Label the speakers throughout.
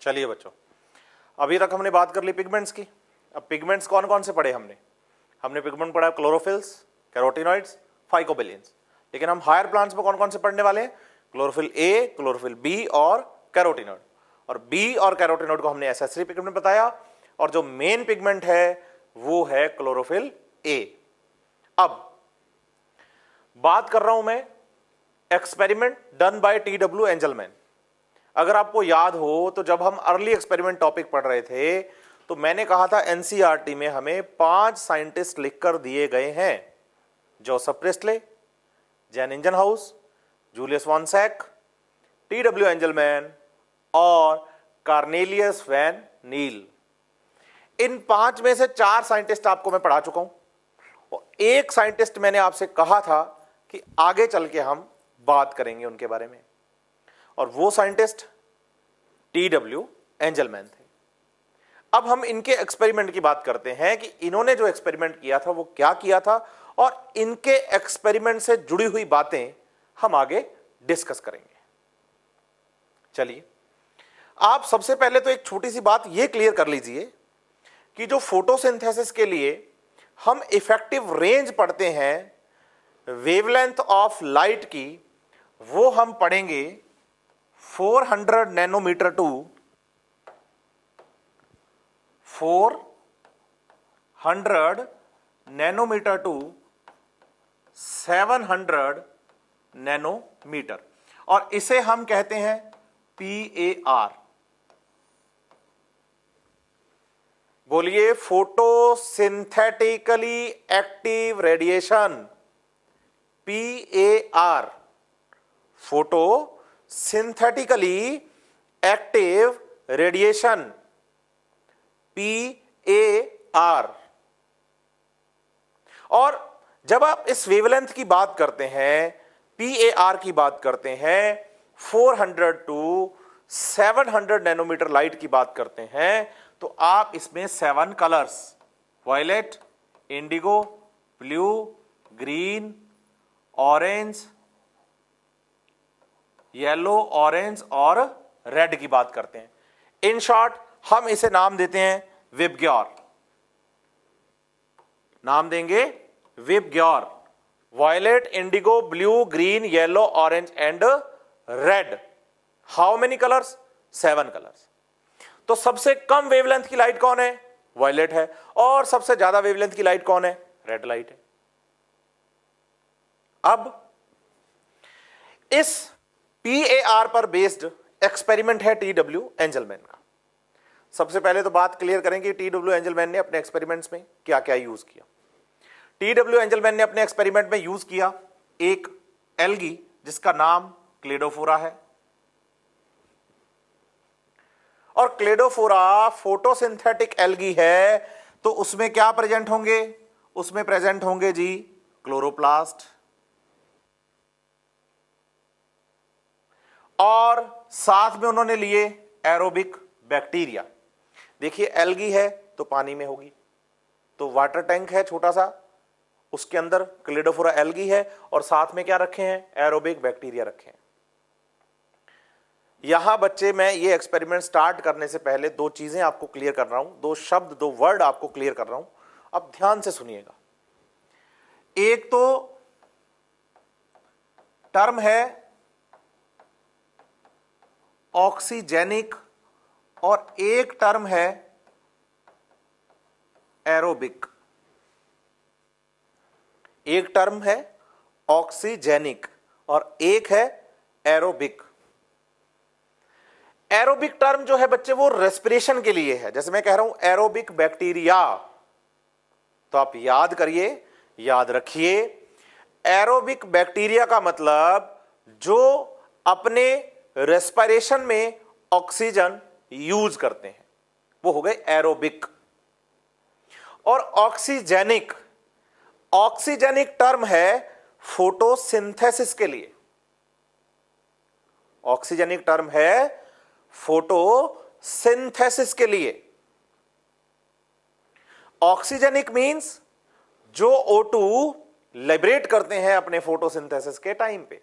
Speaker 1: चलिए बच्चों, अभी तक हमने बात कर ली पिगमेंट्स की। अब पिगमेंट्स कौन कौन से पढ़े हमने पिगमेंट पढ़ा क्लोरोफिल्स, कैरोटिनॉइड्स, फाइकोबिलियंस। लेकिन हम हायर प्लांट्स में कौन कौन से पढ़ने वाले हैं? क्लोरोफिल ए, क्लोरोफिल बी और कैरोटिनॉइड। और बी और कैरोटिनॉइड को हमने एसेसरी पिगमेंट बताया, और जो मेन पिगमेंट है वो है क्लोरोफिल ए। अब बात कर रहा हूं मैं एक्सपेरिमेंट डन बाय टी.डब्ल्यू. एंजलमैन। अगर आपको याद हो तो जब हम अर्ली एक्सपेरिमेंट टॉपिक पढ़ रहे थे तो मैंने कहा था एनसीईआरटी में हमें 5 साइंटिस्ट लिखकर दिए गए हैं: Joseph Priestley, Jan Ingenhousz, Julius von Sachs, T W. Engelmann और कार्नेलियस वैन नील। इन 5 में से 4 साइंटिस्ट आपको मैं पढ़ा चुका हूं, और एक साइंटिस्ट मैंने आपसे कहा था कि आगे चल के हम बात करेंगे उनके बारे में, और वो साइंटिस्ट टी.डब्ल्यू. एंजलमैन थे। अब हम इनके एक्सपेरिमेंट की बात करते हैं कि इन्होंने जो एक्सपेरिमेंट किया था वो क्या किया था, और इनके एक्सपेरिमेंट से जुड़ी हुई बातें हम आगे डिस्कस करेंगे। चलिए, आप सबसे पहले तो एक छोटी सी बात यह क्लियर कर लीजिए कि जो फोटोसिंथेसिस के लिए हम इफेक्टिव रेंज पढ़ते हैं वेवलेंथ ऑफ लाइट की, वो हम पढ़ेंगे 400 nanometre to 400 nanometre to 700 nanometre, और इसे हम कहते हैं PAR। बोलिए, photosynthetically active radiation, PAR। Photosynthetically active radiation, PAR। और जब आप इस वेवलेंथ की बात करते हैं, PAR की बात करते हैं, 400 टू 700 नैनोमीटर लाइट की बात करते हैं, तो आप इसमें 7 colours violet, indigo, blue, green, orange, yellow, orange और रेड की बात करते हैं। इन शॉर्ट हम इसे नाम देते हैं विबग्योर। नाम देंगे VIBGYOR. Violet, indigo, blue, green, yellow, orange and red. How many colours? 7 colours. तो सबसे कम वेवलेंथ की लाइट कौन है? वायलेट है। और सबसे ज्यादा वेवलेंथ की लाइट कौन है? रेड लाइट है। अब इस PAR पर बेस्ड एक्सपेरिमेंट है टी.डब्ल्यू. एंजलमैन का। सबसे पहले तो बात क्लियर करेंगे टी.डब्ल्यू. एंजलमैन ने अपने एक्सपेरिमेंट्स में क्या क्या यूज किया। टी.डब्ल्यू. एंजलमैन ने अपने एक्सपेरिमेंट में यूज किया एक एल्गी जिसका नाम क्लेडोफोरा है। और क्लेडोफोरा फोटोसिंथेटिक एल्गी है, तो उसमें क्या प्रेजेंट होंगे? उसमें प्रेजेंट होंगे जी क्लोरोप्लास्ट, और साथ में उन्होंने लिए एरोबिक बैक्टीरिया। देखिए, एल्गी है तो पानी में होगी, तो वाटर टैंक है छोटा सा, उसके अंदर क्लेडोफोरा एल्गी है, और साथ में क्या रखे हैं? एरोबिक बैक्टीरिया रखे हैं। यहां बच्चे, मैं ये एक्सपेरिमेंट स्टार्ट करने से पहले 2 चीजें आपको क्लियर कर रहा हूं, 2 शब्द, 2 वर्ड आपको क्लियर कर रहा हूं। अब ध्यान से सुनिएगा। एक तो टर्म है ऑक्सीजेनिक, और एक टर्म है एरोबिक। एक टर्म है ऑक्सीजेनिक और एक है एरोबिक। एरोबिक टर्म जो है बच्चे वो रेस्पिरेशन के लिए है। जैसे मैं कह रहा हूं एरोबिक बैक्टीरिया, तो आप याद करिए, याद रखिए, एरोबिक बैक्टीरिया का मतलब जो अपने रेस्पिरेशन में ऑक्सीजन यूज करते हैं, वो हो गए एरोबिक। और ऑक्सीजेनिक, ऑक्सीजेनिक टर्म है फोटोसिंथेसिस के लिए। ऑक्सीजेनिक टर्म है फोटोसिंथेसिस के लिए। ऑक्सीजेनिक मींस जो O2 लिबरेट करते हैं अपने फोटोसिंथेसिस के टाइम पे।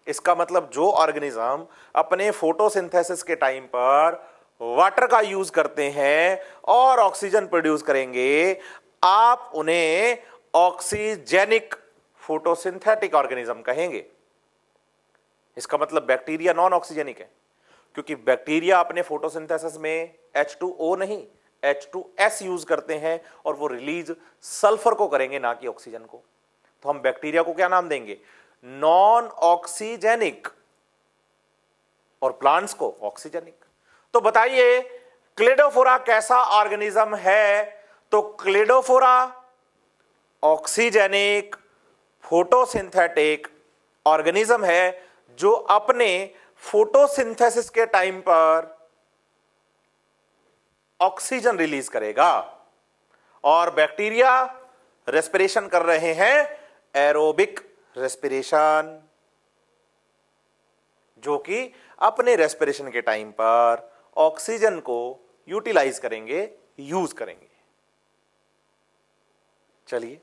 Speaker 1: इसका मतलब जो ऑर्गेनिज्म अपने फोटोसिंथेसिस के टाइम पर वाटर का यूज करते हैं और ऑक्सीजन प्रोड्यूस करेंगे, आप उन्हें ऑक्सीजेनिक फोटोसिंथेटिक ऑर्गेनिज्म कहेंगे। इसका मतलब बैक्टीरिया नॉन ऑक्सीजेनिक है, क्योंकि बैक्टीरिया अपने फोटोसिंथेसिस में H2O नहीं H2S यूज करते हैं और वो रिलीज सल्फर को करेंगे, ना कि ऑक्सीजन को। तो हम बैक्टीरिया को क्या नाम देंगे? नॉन ऑक्सीजेनिक, और प्लांट्स को ऑक्सीजेनिक। तो बताइए क्लेडोफोरा कैसा ऑर्गेनिज्म है? तो क्लेडोफोरा ऑक्सीजेनिक फोटोसिंथेटिक ऑर्गेनिज्म है, जो अपने फोटोसिंथेसिस के टाइम पर ऑक्सीजन रिलीज करेगा। और बैक्टीरिया रेस्पिरेशन कर रहे हैं एरोबिक रेस्पिरेशन, जो कि अपने रेस्पिरेशन के टाइम पर ऑक्सीजन को यूटिलाइज करेंगे, यूज करेंगे। चलिए,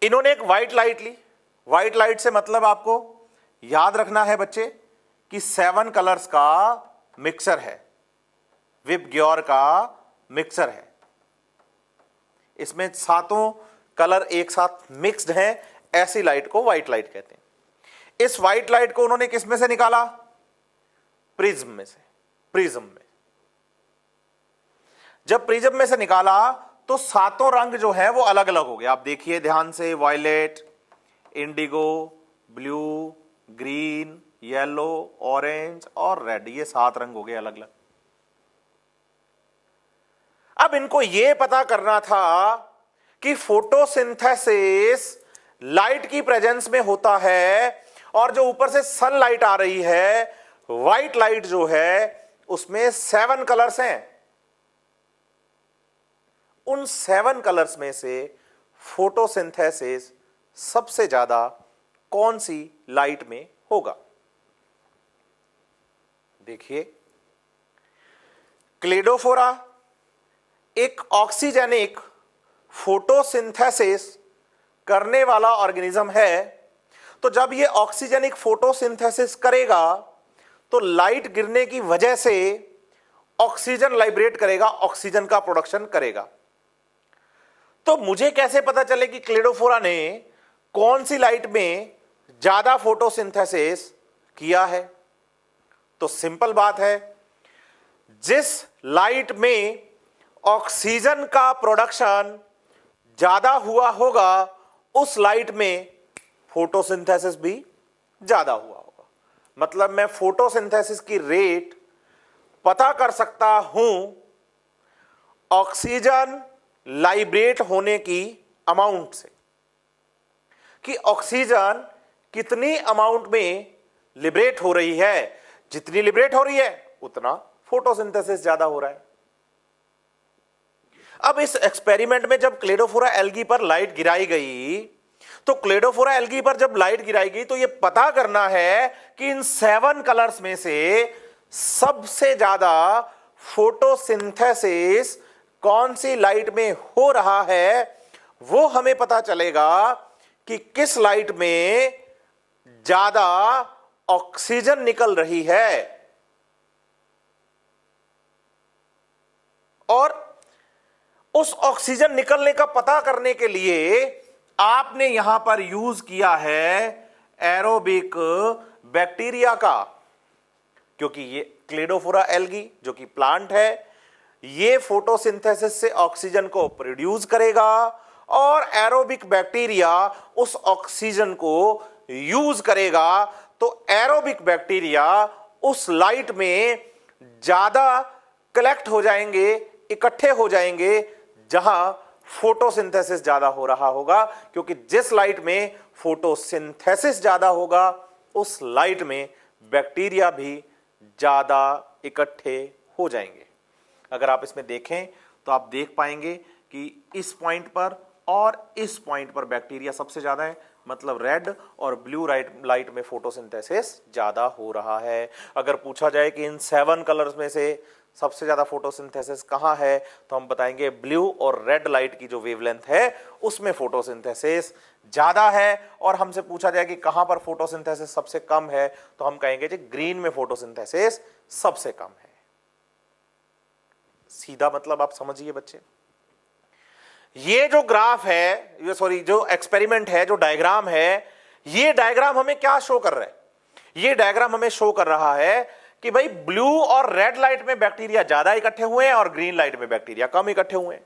Speaker 1: इन्होंने एक व्हाइट लाइट ली। व्हाइट लाइट से मतलब आपको याद रखना है बच्चे कि 7 कलर्स का मिक्सर है, विबग्योर का मिक्सर है। इसमें 7 कलर एक साथ मिक्स्ड हैं, ऐसी लाइट को व्हाइट लाइट कहते हैं। इस व्हाइट लाइट को उन्होंने किस में से निकाला? प्रिज्म में से। प्रिज्म में जब प्रिज्म में से निकाला तो 7 रंग जो है वो अलग अलग हो गए। आप देखिए ध्यान से, violet, indigo, blue, green, yellow, orange और रेड, ये 7 रंग हो गए अलग अलग। अब इनको यह पता करना था कि फोटोसिंथेसिस लाइट की प्रेजेंस में होता है, और जो ऊपर से सनलाइट आ रही है, व्हाइट लाइट जो है, उसमें 7 कलर्स हैं। उन 7 कलर्स में से फोटोसिंथेसिस सबसे ज्यादा कौन सी लाइट में होगा? देखिए, क्लेडोफोरा एक ऑक्सीजेनिक फोटोसिंथेसिस करने वाला ऑर्गेनिज्म है। तो जब ये ऑक्सीजेनिक फोटोसिंथेसिस करेगा तो लाइट गिरने की वजह से ऑक्सीजन लाइब्रेट करेगा, ऑक्सीजन का प्रोडक्शन करेगा। तो मुझे कैसे पता चले कि क्लेडोफोरा ने कौन सी लाइट में ज्यादा फोटोसिंथेसिस किया है? तो सिंपल बात है, जिस लाइट में ऑक्सीजन का प्रोडक्शन ज्यादा हुआ होगा, उस लाइट में फोटोसिंथेसिस भी ज्यादा हुआ होगा। मतलब मैं फोटोसिंथेसिस की रेट पता कर सकता हूं ऑक्सीजन लाइब्रेट होने की अमाउंट से, कि ऑक्सीजन कितनी अमाउंट में लिबरेट हो रही है। जितनी लिबरेट हो रही है उतना फोटोसिंथेसिस ज्यादा हो रहा है। अब इस एक्सपेरिमेंट में जब क्लेडोफोरा एल्गी पर लाइट गिराई गई, तो क्लेडोफोरा एल्गी पर जब लाइट गिराई गई तो यह पता करना है कि इन 7 कलर्स में से सबसे ज्यादा फोटोसिंथेसिस कौन सी लाइट में हो रहा है। वो हमें पता चलेगा कि किस लाइट में ज्यादा ऑक्सीजन निकल रही है। और उस ऑक्सीजन निकलने का पता करने के लिए आपने यहां पर यूज किया है एरोबिक बैक्टीरिया का, क्योंकि ये क्लेडोफोरा एल्गी जो कि प्लांट है, ये फोटोसिंथेसिस से ऑक्सीजन को प्रोड्यूस करेगा और एरोबिक बैक्टीरिया उस ऑक्सीजन को यूज करेगा। तो एरोबिक बैक्टीरिया उस लाइट में ज्यादा कलेक्ट हो जाएंगे, इकट्ठे हो जाएंगे, जहां फोटोसिंथेसिस ज्यादा हो रहा होगा, क्योंकि जिस लाइट में फोटोसिंथेसिस ज्यादा होगा उस लाइट में बैक्टीरिया भी ज्यादा इकट्ठे हो जाएंगे। अगर आप इसमें देखें तो आप देख पाएंगे कि इस पॉइंट पर और इस पॉइंट पर बैक्टीरिया सबसे ज्यादा है, मतलब रेड और ब्लू लाइट में फोटोसिंथेसिस ज्यादा हो रहा है। अगर पूछा जाए कि इन 7 कलर्स में से सबसे ज्यादा फोटोसिंथेसिस कहां है, तो हम बताएंगे ब्लू और रेड लाइट की जो वेवलेंथ है उसमें फोटोसिंथेसिस ज्यादा है। और हमसे पूछा जाए कि कहां पर फोटोसिंथेसिस सबसे कम है, तो हम कहेंगे जी ग्रीन में फोटोसिंथेसिस सबसे कम है। सीधा मतलब आप समझिए बच्चे, ये जो ग्राफ है, ये सॉरी जो एक्सपेरिमेंट है, जो डायग्राम है, ये डायग्राम हमें क्या शो कर रहा है? ये डायग्राम हमें शो कर रहा है कि भाई ब्लू और रेड लाइट में बैक्टीरिया ज्यादा इकट्ठे हुए हैं और ग्रीन लाइट में बैक्टीरिया कम इकट्ठे हुए हैं,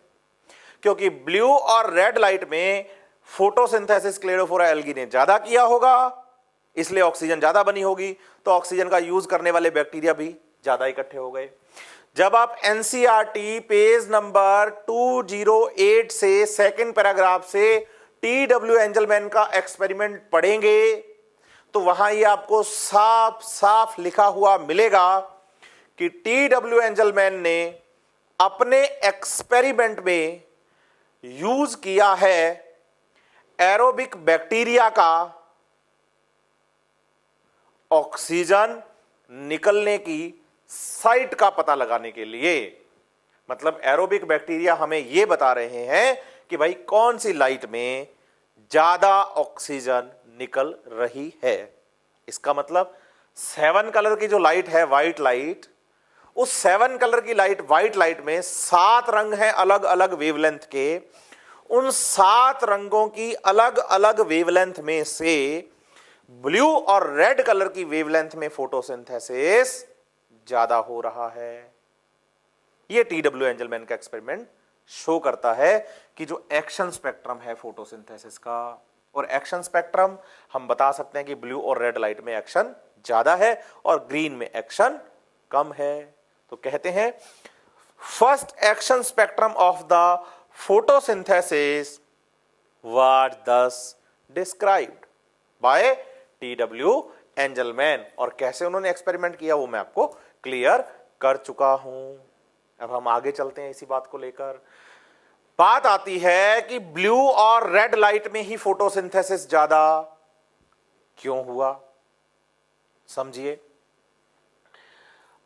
Speaker 1: क्योंकि ब्लू और रेड लाइट में फोटोसिंथेसिस क्लेरोफोरा एल्गी ने ज्यादा किया होगा, इसलिए ऑक्सीजन ज्यादा बनी होगी, तो ऑक्सीजन का यूज करने वाले बैक्टीरिया भी ज्यादा इकट्ठे हो गए। जब आप एनसीईआरटी पेज नंबर 208 से सेकंड पैराग्राफ से टी.डब्ल्यू. एंजलमैन का एक्सपेरिमेंट पढ़ेंगे तो वहां ये आपको साफ साफ लिखा हुआ मिलेगा कि टी.डब्ल्यू. एंजलमैन ने अपने एक्सपेरिमेंट में यूज किया है एरोबिक बैक्टीरिया का ऑक्सीजन निकलने की साइट का पता लगाने के लिए। मतलब एरोबिक बैक्टीरिया हमें यह बता रहे हैं कि भाई कौन सी लाइट में ज्यादा ऑक्सीजन निकल रही है। इसका मतलब 7 कलर की जो लाइट है, व्हाइट लाइट, उस 7 कलर की लाइट, व्हाइट लाइट में 7 रंग हैं अलग अलग वेवलेंथ के। उन 7 रंगों की अलग अलग वेवलेंथ में से ब्लू और रेड कलर की वेवलेंथ में फोटोसिंथेसिस ज्यादा हो रहा है। यह टी.डब्ल्यू. एंजलमैन का एक्सपेरिमेंट शो करता है कि जो एक्शन स्पेक्ट्रम है फोटोसिंथेसिस का, और एक्शन स्पेक्ट्रम हम बता सकते हैं कि ब्लू और रेड लाइट में एक्शन ज्यादा है और ग्रीन में एक्शन कम है। तो कहते हैं first action spectrum of the photosynthesis was दस डिस्क्राइब्ड बाय टी.डब्ल्यू. एंजलमैन। और कैसे उन्होंने एक्सपेरिमेंट किया वो मैं आपको क्लियर कर चुका हूं। अब हम आगे चलते हैं इसी बात को लेकर। बात आती है कि ब्लू और रेड लाइट में ही फोटोसिंथेसिस ज्यादा क्यों हुआ, समझिए।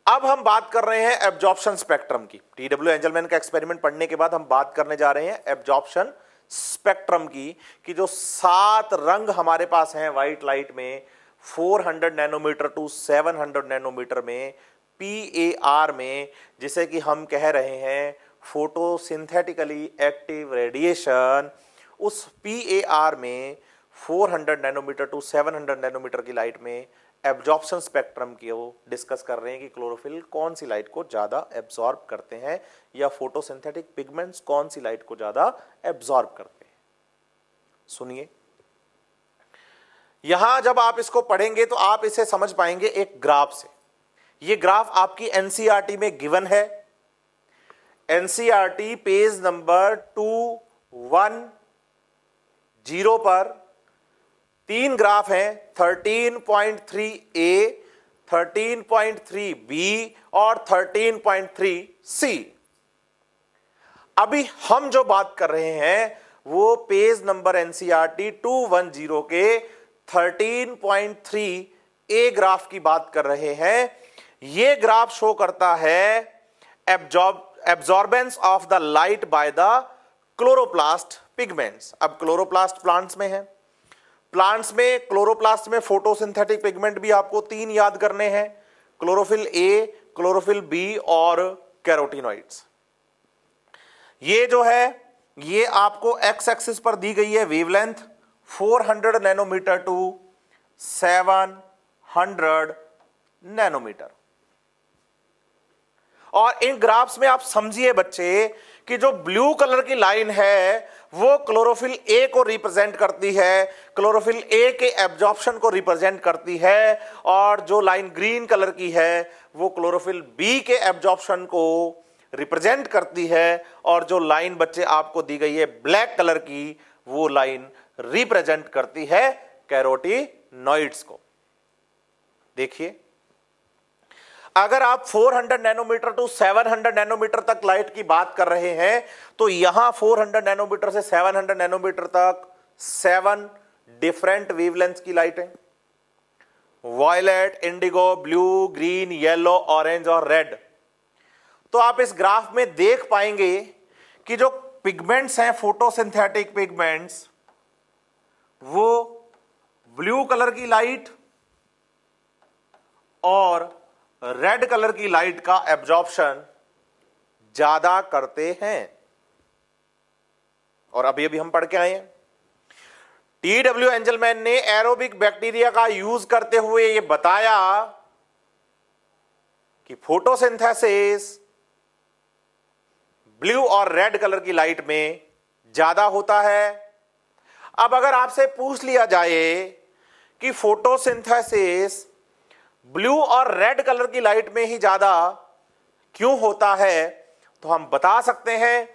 Speaker 1: अब हम बात कर रहे हैं एब्जॉर्प्शन स्पेक्ट्रम की। टी.डब्ल्यू. एंजलमैन का एक्सपेरिमेंट पढ़ने के बाद हम बात करने जा रहे हैं एब्जॉर्प्शन स्पेक्ट्रम की, कि जो 7 रंग हमारे पास हैं व्हाइट लाइट में, 400 नैनोमीटर टू 700 नैनोमीटर में, PAR में, जिसे कि हम कह रहे हैं फोटोसिंथेटिकली एक्टिव रेडिएशन, उस PAR में 400 नैनोमीटर टू 700 नैनोमीटर की लाइट में एब्जॉर्प्शन स्पेक्ट्रम की वो डिस्कस कर रहे हैं कि क्लोरोफिल कौन सी लाइट को ज्यादा एब्जॉर्ब करते हैं, या फोटोसिंथेटिक पिगमेंट्स कौन सी लाइट को ज्यादा एब्जॉर्ब करते हैं। सुनिए, यहां जब आप इसको पढ़ेंगे तो आप इसे समझ पाएंगे एक ग्राफ से। ये ग्राफ आपकी एनसीईआरटी में गिवन है। एनसीईआरटी पेज नंबर 210 पर 3 ग्राफ हैं, 13.3a, 13.3b और 13.3c। अभी हम जो बात कर रहे हैं वो पेज नंबर एनसीईआरटी 210 के 13.3a ग्राफ की बात कर रहे हैं। यह ग्राफ शो करता है absorbance of the light by the chloroplast pigments. अब क्लोरोप्लास्ट प्लांट्स में है, प्लांट्स में क्लोरोप्लास्ट में फोटोसिंथेटिक पिगमेंट भी आपको 3 याद करने हैं, क्लोरोफिल ए, क्लोरोफिल बी और कैरोटीनॉइड्स। ये जो है ये आपको एक्स एक्सिस पर दी गई है वेवलेंथ 400 नैनोमीटर टू 700 नैनोमीटर। और इन ग्राफ्स में आप समझिए बच्चे कि जो ब्लू कलर की लाइन है वो क्लोरोफिल ए को रिप्रेजेंट करती है, क्लोरोफिल ए के एब्जॉर्प्शन को रिप्रेजेंट करती है, और जो लाइन ग्रीन कलर की है वो क्लोरोफिल बी के एब्जॉर्प्शन को रिप्रेजेंट करती है, और जो लाइन बच्चे आपको दी गई है ब्लैक कलर की वो लाइन रिप्रेजेंट करती है कैरोटीनॉइड्स को। देखिए, अगर आप 400 नैनोमीटर टू 700 नैनोमीटर तक लाइट की बात कर रहे हैं तो यहां 400 नैनोमीटर से 700 नैनोमीटर तक 7 डिफरेंट वेवलेंथ्स की लाइटें, violet, indigo, blue, green, yellow, orange और रेड। तो आप इस ग्राफ में देख पाएंगे कि जो पिगमेंट्स हैं फोटोसिंथेटिक पिगमेंट्स, वो ब्लू कलर की लाइट और रेड कलर की लाइट का एब्जॉर्प्शन ज्यादा करते हैं। और अभी अभी हम पढ़ के आए हैं, टी.डब्ल्यू. एंजलमैन ने एरोबिक बैक्टीरिया का यूज करते हुए यह बताया कि फोटोसिंथेसिस ब्लू और रेड कलर की लाइट में ज्यादा होता है। अब अगर आपसे पूछ लिया जाए कि फोटोसिंथेसिस ब्लू और रेड कलर की लाइट में ही ज्यादा क्यों होता है, तो हम बता सकते हैं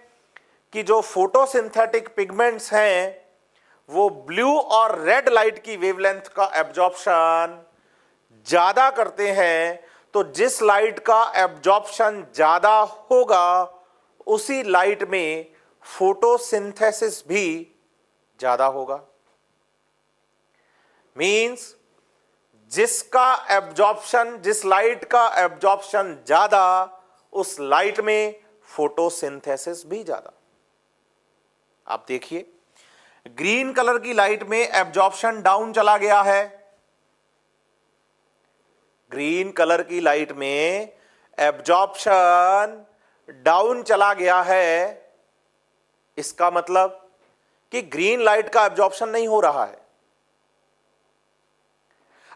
Speaker 1: कि जो फोटोसिंथेटिक पिगमेंट्स हैं वो ब्लू और रेड लाइट की वेवलेंथ का एब्जॉर्प्शन ज्यादा करते हैं। तो जिस लाइट का एब्जॉर्प्शन ज्यादा होगा उसी लाइट में फोटोसिंथेसिस भी ज्यादा होगा। मींस जिसका एब्जॉर्प्शन, जिस लाइट का एब्जॉर्प्शन ज्यादा, उस लाइट में फोटोसिंथेसिस भी ज्यादा। आप देखिए, ग्रीन कलर की लाइट में एब्जॉर्प्शन डाउन चला गया है। ग्रीन कलर की लाइट में एब्जॉर्प्शन डाउन चला गया है। इसका मतलब कि ग्रीन लाइट का एब्जॉर्प्शन नहीं हो रहा है।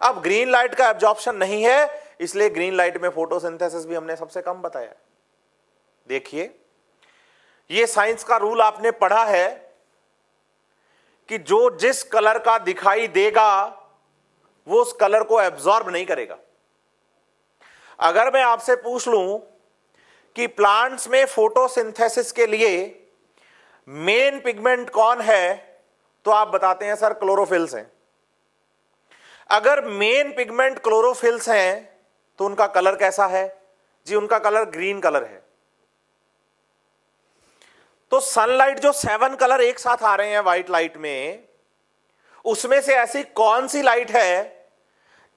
Speaker 1: अब ग्रीन लाइट का एब्जॉर्प्शन नहीं है, इसलिए ग्रीन लाइट में फोटोसिंथेसिस भी हमने सबसे कम बताया। देखिए, यह साइंस का रूल आपने पढ़ा है कि जो जिस कलर का दिखाई देगा वो उस कलर को एब्जॉर्ब नहीं करेगा। अगर मैं आपसे पूछ लूं कि प्लांट्स में फोटोसिंथेसिस के लिए मेन पिगमेंट कौन है, तो आप बताते हैं सर क्लोरोफिल्स हैं। अगर मेन पिगमेंट क्लोरोफिल्स हैं तो उनका कलर कैसा है? जी, उनका कलर ग्रीन कलर है। तो सनलाइट जो 7 कलर एक साथ आ रहे हैं व्हाइट लाइट में, उसमें से ऐसी कौन सी लाइट है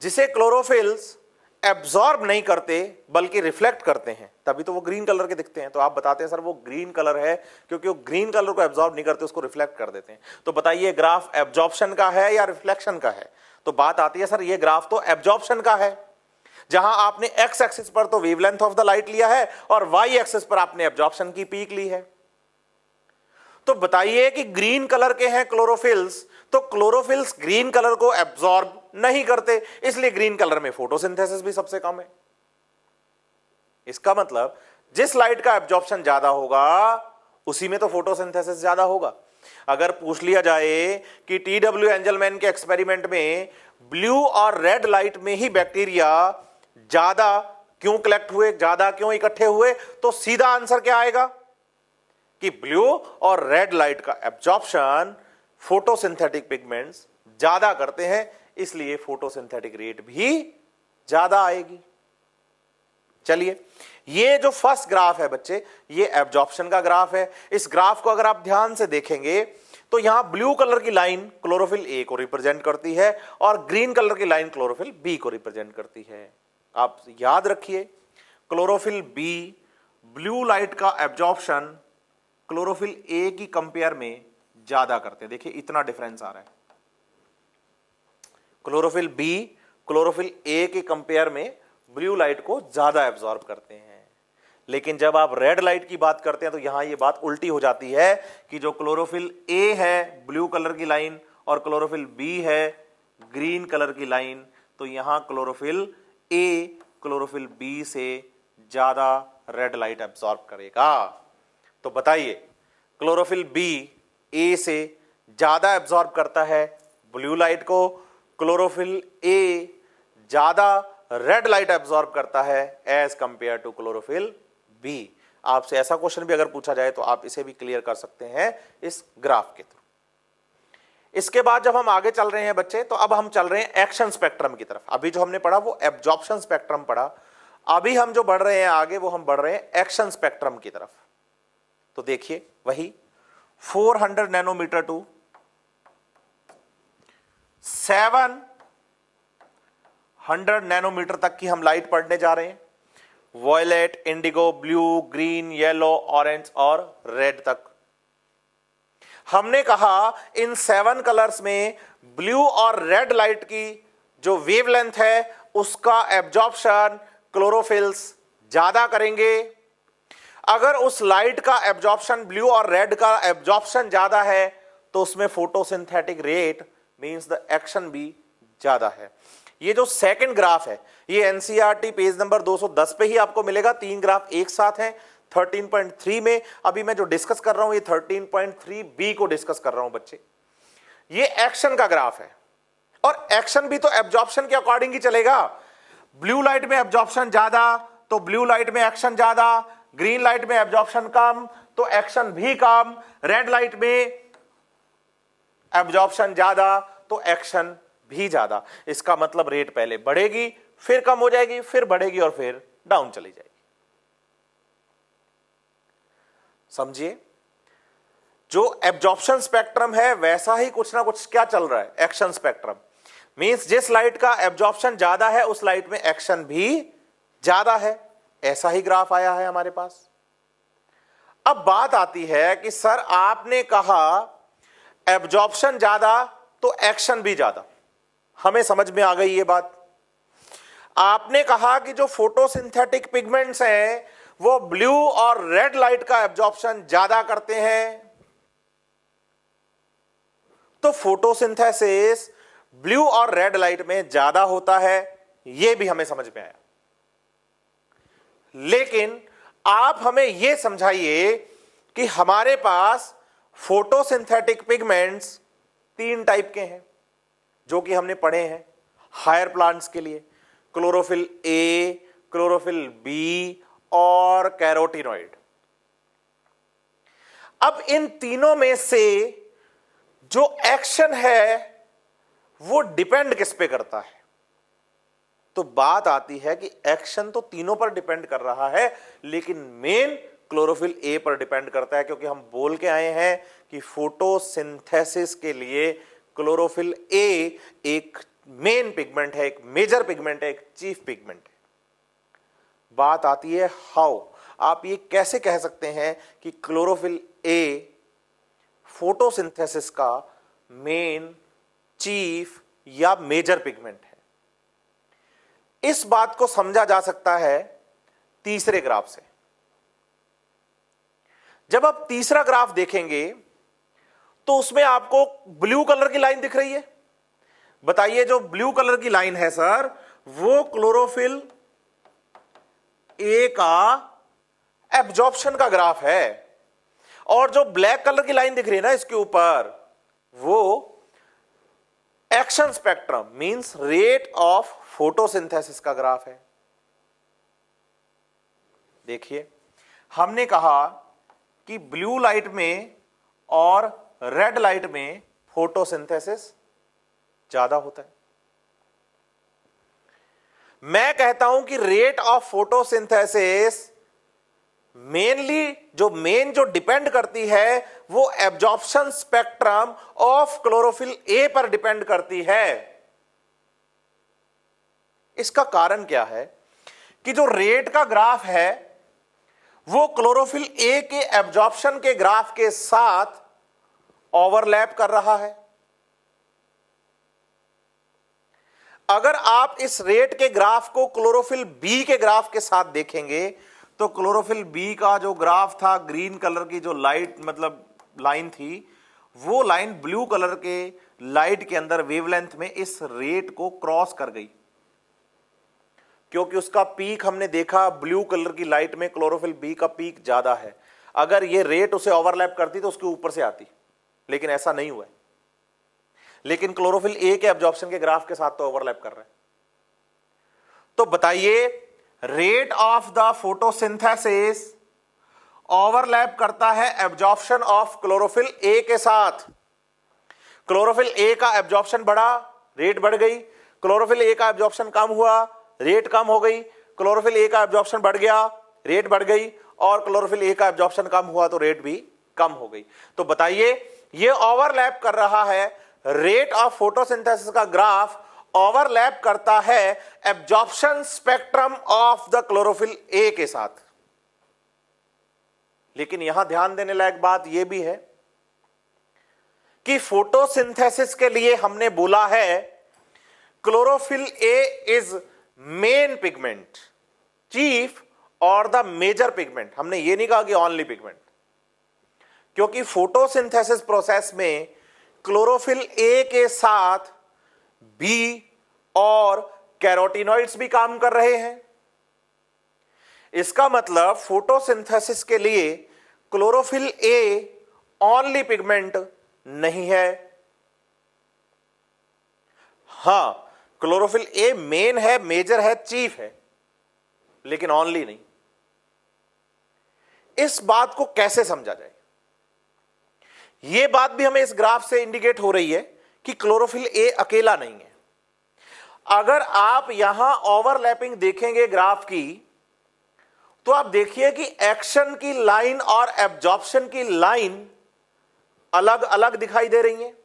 Speaker 1: जिसे क्लोरोफिल्स एब्जॉर्ब नहीं करते बल्कि रिफ्लेक्ट करते हैं, तभी तो वो ग्रीन कलर के दिखते हैं। तो आप बताते हैं सर वो ग्रीन कलर है क्योंकि वो ग्रीन कलर को एब्जॉर्ब नहीं करते, उसको रिफ्लेक्ट कर देते हैं। तो बताइए ग्राफ एब्जॉर्प्शन का है या रिफ्लेक्शन का है? तो बात आती है सर ये ग्राफ तो एब्जॉर्प्शन का है, जहां आपने एक्स एक्सिस पर तो वेवलेंथ ऑफ द लाइट लिया है और वाई एक्सिस पर आपने एब्जॉर्प्शन की पीक ली है। तो बताइए कि ग्रीन कलर के हैं क्लोरोफिल्स, तो क्लोरोफिल्स ग्रीन कलर को एब्जॉर्ब नहीं करते, इसलिए ग्रीन कलर में फोटोसिंथेसिस भी सबसे कम है। इसका मतलब जिस लाइट का एब्जॉर्प्शन ज्यादा होगा उसी में तो फोटोसिंथेसिस ज्यादा होगा। अगर पूछ लिया जाए कि टी.डब्ल्यू. एंजलमैन के एक्सपेरिमेंट में ब्लू और रेड लाइट में ही बैक्टीरिया ज्यादा क्यों कलेक्ट हुए, ज्यादा क्यों इकट्ठे हुए, तो सीधा आंसर क्या आएगा कि ब्लू और रेड लाइट का एब्जॉर्प्शन फोटोसिंथेटिक पिगमेंट्स ज्यादा करते हैं, इसलिए फोटोसिंथेटिक रेट भी ज्यादा आएगी। चलिए, ये जो फर्स्ट ग्राफ है बच्चे, ये एब्जॉर्प्शन का ग्राफ है। इस ग्राफ को अगर आप ध्यान से देखेंगे तो यहां ब्लू कलर की लाइन क्लोरोफिल ए को रिप्रेजेंट करती है और ग्रीन कलर की लाइन क्लोरोफिल बी को रिप्रेजेंट करती है। आप याद रखिए, क्लोरोफिल बी ब्लू लाइट का एब्जॉर्प्शन क्लोरोफिल ए की कंपेयर में ज्यादा करते हैं। देखिए इतना डिफरेंस आ रहा है। क्लोरोफिल बी क्लोरोफिल ए के कंपेयर में ब्लू लाइट को ज्यादा एब्जॉर्ब करते हैं। लेकिन जब आप रेड लाइट की बात करते हैं तो यहां ये बात उल्टी हो जाती है कि जो क्लोरोफिल ए है ब्लू कलर की लाइन और क्लोरोफिल बी है ग्रीन कलर की लाइन, तो यहां क्लोरोफिल ए क्लोरोफिल बी से ज्यादा रेड लाइट एब्जॉर्ब करेगा। तो बताइए क्लोरोफिल बी ए से ज्यादा एब्जॉर्ब करता है ब्लू लाइट को, क्लोरोफिल ए ज्यादा रेड लाइट एब्जॉर्ब करता है as compare to chlorophyll B. आपसे ऐसा क्वेश्चन भी अगर पूछा जाए तो आप इसे भी क्लियर कर सकते हैं इस ग्राफ के थ्रू। इसके बाद जब हम आगे चल रहे हैं बच्चे, तो अब हम चल रहे हैं एक्शन स्पेक्ट्रम की तरफ। अभी जो हमने पढ़ा वो एब्जॉर्प्शन स्पेक्ट्रम पढ़ा, अभी हम जो बढ़ रहे हैं आगे वो हम बढ़ रहे हैं एक्शन स्पेक्ट्रम की तरफ। तो देखिए वही 400 नैनोमीटर टू 700 नैनोमीटर तक की हम लाइट पढ़ने जा रहे हैं। Violet, indigo, blue, green, yellow, orange और रेड तक। हमने कहा इन 7 कलर्स में ब्लू और रेड लाइट की जो वेवलेंथ है उसका एब्जॉर्प्शन क्लोरोफिल्स ज्यादा करेंगे। अगर उस लाइट का एब्जॉर्प्शन ब्लू और रेड का एब्जॉर्प्शन ज्यादा है तो उसमें photosynthetic rate means the action भी ज्यादा है। ये जो सेकंड ग्राफ है ये एनसीईआरटी पेज नंबर 210 पे ही आपको मिलेगा। तीन ग्राफ एक साथ हैं 13.3 में। अभी मैं जो डिस्कस कर रहा हूं ये 13.3 बी को डिस्कस कर रहा हूं बच्चे। ये एक्शन का ग्राफ है और एक्शन भी तो एब्जॉर्प्शन के अकॉर्डिंग ही चलेगा। ब्लू लाइट में एब्जॉर्प्शन ज्यादा तो ब्लू लाइट में एक्शन ज्यादा, ग्रीन लाइट में एब्जॉर्प्शन कम तो एक्शन भी कम, रेड लाइट में एब्जॉर्प्शन ज्यादा तो एक्शन भी ज्यादा। इसका मतलब रेट पहले बढ़ेगी फिर कम हो जाएगी फिर बढ़ेगी और फिर डाउन चली जाएगी। समझिए, जो एब्जॉर्प्शन स्पेक्ट्रम है वैसा ही कुछ ना कुछ क्या चल रहा है एक्शन स्पेक्ट्रम। मींस जिस लाइट का एब्जॉर्प्शन ज्यादा है उस लाइट में एक्शन भी ज्यादा है। ऐसा ही ग्राफ आया है हमारे पास। अब बात आती है कि सर आपने कहा एब्जॉर्प्शन ज्यादा तो एक्शन भी ज्यादा। हमें समझ में आ गई ये बात। आपने कहा कि जो फोटोसिंथेटिक पिगमेंट्स हैं वो ब्लू और रेड लाइट का एब्जॉर्प्शन ज्यादा करते हैं, तो फोटोसिंथेसिस ब्लू और रेड लाइट में ज्यादा होता है, यह भी हमें समझ में आया। लेकिन आप हमें यह समझाइए कि हमारे पास फोटोसिंथेटिक पिगमेंट्स तीन टाइप के हैं जो कि हमने पढ़े हैं हायर प्लांट्स के लिए, क्लोरोफिल ए, क्लोरोफिल बी और कैरोटीनॉइड। अब इन तीनों में से जो एक्शन है वो डिपेंड किस पे करता है? तो बात आती है कि एक्शन तो तीनों पर डिपेंड कर रहा है लेकिन मेन क्लोरोफिल ए पर डिपेंड करता है, क्योंकि हम बोल के आए हैं कि फोटोसिंथेसिस के लिए क्लोरोफिल ए एक मेन पिगमेंट है, एक मेजर पिगमेंट है, एक चीफ पिगमेंट है। बात आती है हाउ। आप ये कैसे कह सकते हैं कि क्लोरोफिल ए फोटोसिंथेसिस का मेन, चीफ या मेजर पिगमेंट है? इस बात को समझा जा सकता है तीसरे ग्राफ से। जब आप तीसरा ग्राफ देखेंगे तो उसमें आपको ब्लू कलर की लाइन दिख रही है। बताइए, जो ब्लू कलर की लाइन है सर वो क्लोरोफिल ए का एब्जॉर्प्शन का ग्राफ है, और जो ब्लैक कलर की लाइन दिख रही है ना इसके ऊपर वो action spectrum means rate of photosynthesis का ग्राफ है। देखिए, हमने कहा कि ब्लू लाइट में और रेड लाइट में फोटोसिंथेसिस ज्यादा होता है। मैं कहता हूं कि रेट ऑफ फोटोसिंथेसिस मेनली जो डिपेंड करती है वो absorption spectrum of chlorophyll A पर डिपेंड करती है। इसका कारण क्या है कि जो रेट का ग्राफ है वो क्लोरोफिल ए के एब्जॉर्प्शन के ग्राफ के साथ ओवरलैप कर रहा है। अगर आप इस रेट के ग्राफ को क्लोरोफिल बी के ग्राफ के साथ देखेंगे तो क्लोरोफिल बी का जो ग्राफ था, ग्रीन कलर की जो लाइट मतलब लाइन थी, वो लाइन ब्लू कलर के लाइट के अंदर वेवलेंथ में इस रेट को क्रॉस कर गई, क्योंकि उसका पीक हमने देखा ब्लू कलर की लाइट में क्लोरोफिल बी का पीक ज्यादा है। अगर ये रेट उसे ओवरलैप करती तो उसके ऊपर से आती, लेकिन ऐसा नहीं हुआ है। लेकिन क्लोरोफिल ए के एब्जॉर्प्शन के ग्राफ के साथ तो ओवरलैप कर रहा है। तो बताइए, rate of the photosynthesis overlap करता है एब्जॉर्प्शन ऑफ क्लोरोफिल ए के साथ। क्लोरोफिल ए का एब्जॉर्प्शन बढ़ा, रेट बढ़ गई। क्लोरोफिल ए का एब्जॉर्प्शन कम हुआ, रेट कम हो गई। क्लोरोफिल ए का एब्जॉर्प्शन बढ़ गया, रेट बढ़ गई। और क्लोरोफिल ए का एब्जॉर्प्शन कम हुआ तो रेट भी कम हो गई। तो बताइए, ये ओवरलैप कर रहा है, रेट ऑफ फोटोसिंथेसिस का ग्राफ ओवरलैप करता है absorption spectrum of the chlorophyll a के साथ। लेकिन यहां ध्यान देने लायक बात यह भी है कि फोटोसिंथेसिस के लिए हमने बोला है chlorophyll A is main pigment, chief और द मेजर पिगमेंट, हमने ये नहीं कहा कि ओनली पिगमेंट, क्योंकि फोटोसिंथेसिस प्रोसेस में क्लोरोफिल ए के साथ बी और कैरोटीनॉइड्स भी काम कर रहे हैं। इसका मतलब फोटोसिंथेसिस के लिए क्लोरोफिल ए ओनली पिगमेंट नहीं है। हां, क्लोरोफिल ए मेन है, मेजर है, चीफ है, लेकिन ओनली नहीं। इस बात को कैसे समझा जाए? यह बात भी हमें इस ग्राफ से इंडिकेट हो रही है कि क्लोरोफिल ए अकेला नहीं है। अगर आप यहां ओवरलैपिंग देखेंगे ग्राफ की, तो आप देखिए कि एक्शन की लाइन और एब्जॉर्प्शन की लाइन अलग अलग दिखाई दे रही हैं।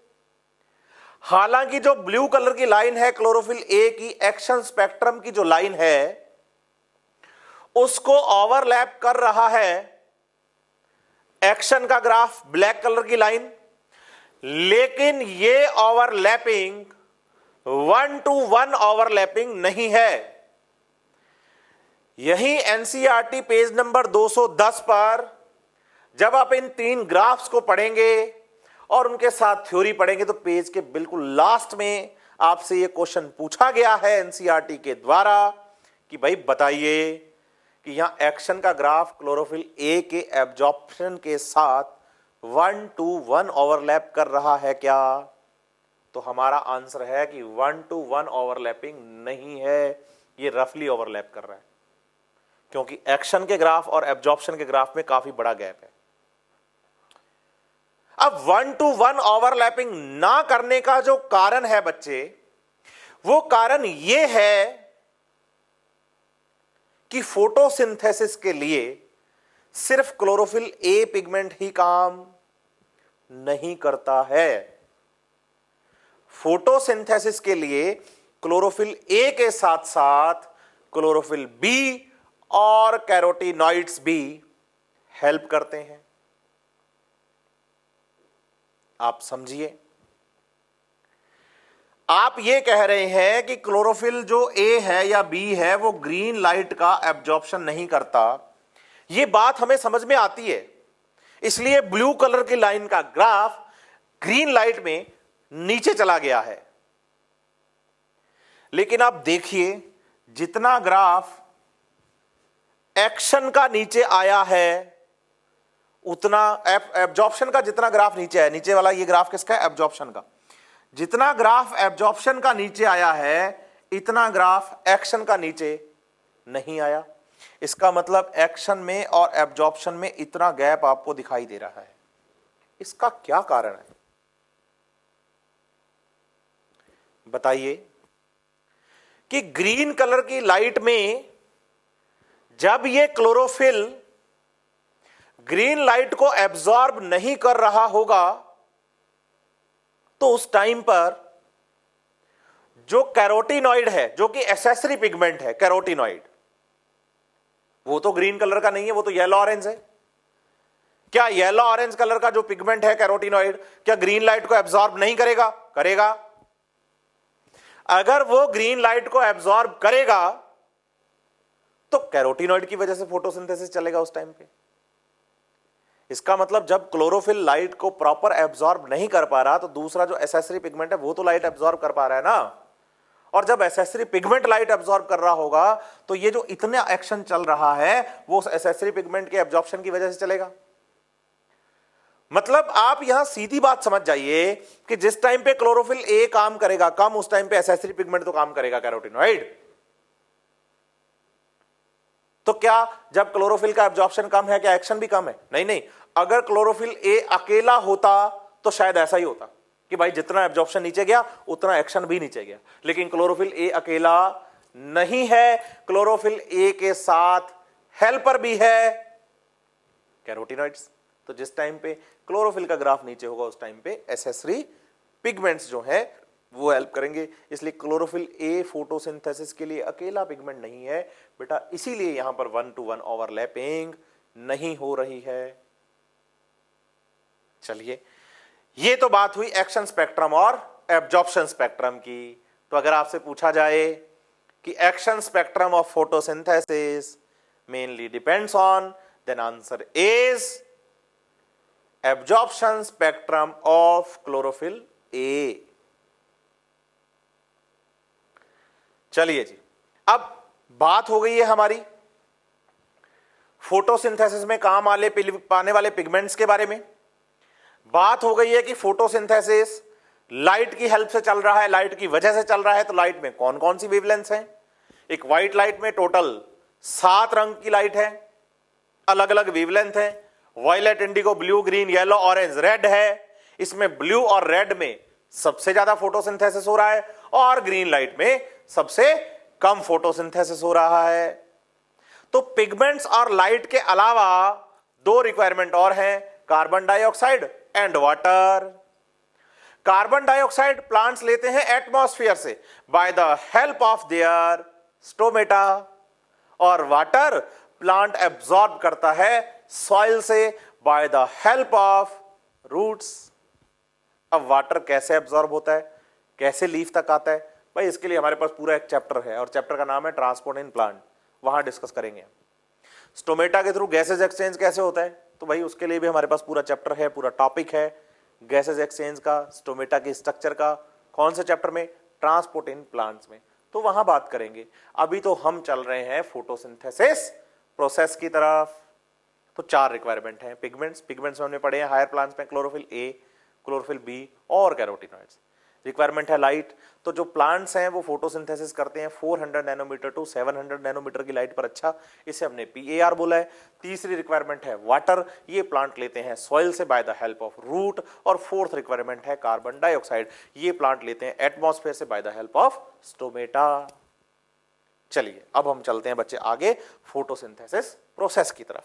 Speaker 1: हालांकि जो ब्लू कलर की लाइन है क्लोरोफिल ए की एक्शन स्पेक्ट्रम की जो लाइन है, उसको ओवरलैप कर रहा है एक्शन का ग्राफ ब्लैक कलर की लाइन, लेकिन ये ओवरलैपिंग 1-to-1 ओवरलैपिंग नहीं है। यही एनसीईआरटी पेज नंबर 210 पर जब आप इन तीन ग्राफ्स को पढ़ेंगे और उनके साथ थ्योरी पढ़ेंगे, तो पेज के बिल्कुल लास्ट में आपसे यह क्वेश्चन पूछा गया है एनसीईआरटी के द्वारा कि भाई बताइए कि यहां एक्शन का ग्राफ क्लोरोफिल ए के एब्जॉर्प्शन के साथ 1-to-1 ओवरलैप कर रहा है क्या? तो हमारा आंसर है कि 1-to-1 ओवरलैपिंग नहीं है, ये रफली ओवरलैप कर रहा है, क्योंकि एक्शन के ग्राफ और एब्जॉर्प्शन के ग्राफ में काफी बड़ा गैप है। अब 1-to-1 ओवरलैपिंग ना करने का जो कारण है बच्चे, वो कारण यह है कि फोटोसिंथेसिस के लिए सिर्फ क्लोरोफिल ए पिगमेंट ही काम नहीं करता है। फोटोसिंथेसिस के लिए क्लोरोफिल ए के साथ साथ क्लोरोफिल बी और कैरोटीनॉइड्स भी हेल्प करते हैं। आप समझिए, आप ये कह रहे हैं कि क्लोरोफिल जो ए है या बी है वो ग्रीन लाइट का एब्जॉर्प्शन नहीं करता। ये बात हमें समझ में आती है, इसलिए ब्लू कलर की लाइन का ग्राफ ग्रीन लाइट में नीचे चला गया है। लेकिन आप देखिए, जितना ग्राफ एक्शन का नीचे आया है, उतना एब्जॉर्प्शन का जितना ग्राफ नीचे है, नीचे वाला ये ग्राफ किसका है? एब्जॉर्प्शन का। जितना ग्राफ एब्जॉर्प्शन का नीचे आया है, इतना ग्राफ एक्शन का नीचे नहीं आया। इसका मतलब एक्शन में और एब्जॉर्प्शन में इतना गैप आपको दिखाई दे रहा है। इसका क्या कारण है बताइए? कि ग्रीन कलर की लाइट में जब ये क्लोरोफिल ग्रीन लाइट को एब्जॉर्ब नहीं कर रहा होगा, तो उस टाइम पर जो कैरोटीनॉइड है, जो कि एसेसरी पिगमेंट है कैरोटीनॉइड, वो तो ग्रीन कलर का नहीं है, वो तो येलो ऑरेंज है। क्या येलो ऑरेंज कलर का जो पिगमेंट है कैरोटीनॉइड, क्या ग्रीन लाइट को एब्जॉर्ब नहीं करेगा? करेगा। अगर वो ग्रीन लाइट को एब्जॉर्ब करेगा तो कैरोटीनॉइड की वजह से फोटोसिंथेसिस चलेगा उस टाइम पे। इसका मतलब जब क्लोरोफिल लाइट को प्रॉपर एब्जॉर्ब नहीं कर पा रहा, तो दूसरा जो एसेसरी पिगमेंट है वो तो लाइट एब्जॉर्ब कर पा रहा है ना। और जब एसेसरी पिगमेंट लाइट एब्जॉर्ब कर रहा होगा, तो ये जो इतना एक्शन चल रहा है वो एसेसरी पिगमेंट के एब्जॉर्प्शन की वजह से चलेगा। मतलब आप यहां सीधी बात समझ जाइए कि जिस टाइम पे क्लोरोफिल ए काम करेगा कम, उस टाइम पे एसेसरी पिगमेंट तो काम करेगा कैरोटीनॉइड। तो क्या जब क्लोरोफिल का एब्जॉर्प्शन कम है, क्या एक्शन भी कम है? नहीं नहीं। अगर क्लोरोफिल ए अकेला होता तो शायद ऐसा ही होता कि भाई जितना एब्जॉर्प्शन नीचे गया उतना एक्शन भी नीचे गया। लेकिन क्लोरोफिल ए अकेला नहीं है, क्लोरोफिल ए के साथ हेल्पर भी है कैरोटीनॉइड्स। तो जिस टाइम पे क्लोरोफिल का ग्राफ नीचे होगा, उस टाइम पे एसेसरी पिगमेंट्स जो है वो हेल्प करेंगे। इसलिए क्लोरोफिल ए फोटोसिंथेसिस के लिए अकेला पिगमेंट नहीं है बेटा, इसीलिए यहां पर 1-to-1 ओवरलैपिंग नहीं हो रही है। चलिए, ये तो बात हुई एक्शन स्पेक्ट्रम और एब्जॉर्प्शन स्पेक्ट्रम की। तो अगर आपसे पूछा जाए कि action spectrum of photosynthesis mainly depends on, then answer is absorption spectrum of chlorophyll A. चलिए जी, अब बात हो गई है हमारी फोटोसिंथेसिस में काम आने वाले पिगमेंट्स के बारे में। बात हो गई है कि फोटोसिंथेसिस लाइट की हेल्प से चल रहा है, लाइट की वजह से चल रहा है, तो लाइट में कौन कौन सी वेवलेंथ्स हैं। एक व्हाइट लाइट में टोटल 7 रंग की लाइट है, अलग अलग वेवलेंथ है। Violet, indigo, blue, green, yellow, orange, red है। इसमें ब्लू और रेड में सबसे ज्यादा फोटोसिंथेसिस हो रहा है और ग्रीन लाइट में सबसे कम फोटोसिंथेसिस हो रहा है। तो पिगमेंट्स और लाइट के अलावा 2 रिक्वायरमेंट और हैं, carbon dioxide and water. Carbon dioxide plants लेते हैं एटमॉस्फेयर से by the help of their stomata, और वाटर प्लांट एब्जॉर्ब करता है सॉइल से by the help of roots. अब वाटर कैसे एब्जॉर्ब होता है, कैसे लीफ तक आता है, भाई इसके लिए हमारे पास पूरा एक चैप्टर है और चैप्टर का नाम है ट्रांसपोर्ट इन प्लांट, वहां डिस्कस करेंगे। स्टोमेटा के थ्रू गैसेज एक्सचेंज कैसे होता है, तो भाई उसके लिए भी हमारे पास पूरा चैप्टर है, पूरा टॉपिक है गैसेज एक्सचेंज का, स्टोमेटा के स्ट्रक्चर का। कौन से चैप्टर में? ट्रांसपोर्ट इन प्लांट्स में, तो वहां बात करेंगे। अभी तो हम चल रहे हैं फोटोसिंथेसिस प्रोसेस की तरफ। तो 4 रिक्वायरमेंट हैं पिगमेंट्स में हमने पढ़े हैं हायर प्लांट्स में क्लोरोफिल ए, क्लोरोफिल बी और कैरोटीनॉइड्स। रिक्वायरमेंट है लाइट, तो जो प्लांट्स हैं वो फोटोसिंथेसिस करते हैं 400 नैनोमीटर टू 700 नैनोमीटर की लाइट पर, अच्छा इसे हमने PAR बोला है। तीसरी रिक्वायरमेंट है वाटर, ये प्लांट लेते हैं सॉइल से by the help of root. और फोर्थ रिक्वायरमेंट है कार्बन डाइऑक्साइड, ये प्लांट लेते हैं एटमॉस्फेयर से by the help of stomata. चलिए अब हम चलते हैं बच्चे आगे फोटोसिंथेसिस प्रोसेस की तरफ।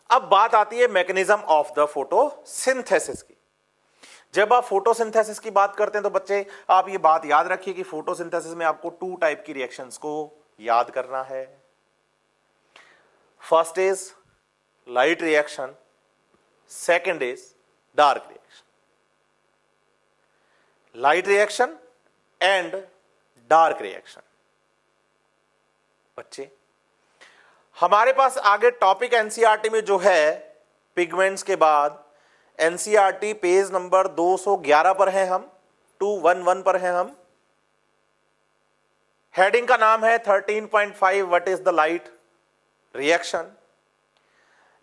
Speaker 1: अब बात आती है मैकेनिज्म ऑफ द फोटोसिंथेसिस की। जब आप फोटोसिंथेसिस की बात करते हैं तो बच्चे आप ये बात याद रखिए कि फोटोसिंथेसिस में आपको 2 टाइप की रिएक्शंस को याद करना है। First is light reaction, second is dark reaction. Light reaction and dark reaction. बच्चे हमारे पास आगे टॉपिक एनसीईआरटी में जो है पिगमेंट्स के बाद एनसीईआरटी पेज नंबर 211 पर हैं हम, 211 पर हैं हम। हेडिंग का नाम है 13.5 what is the light reaction.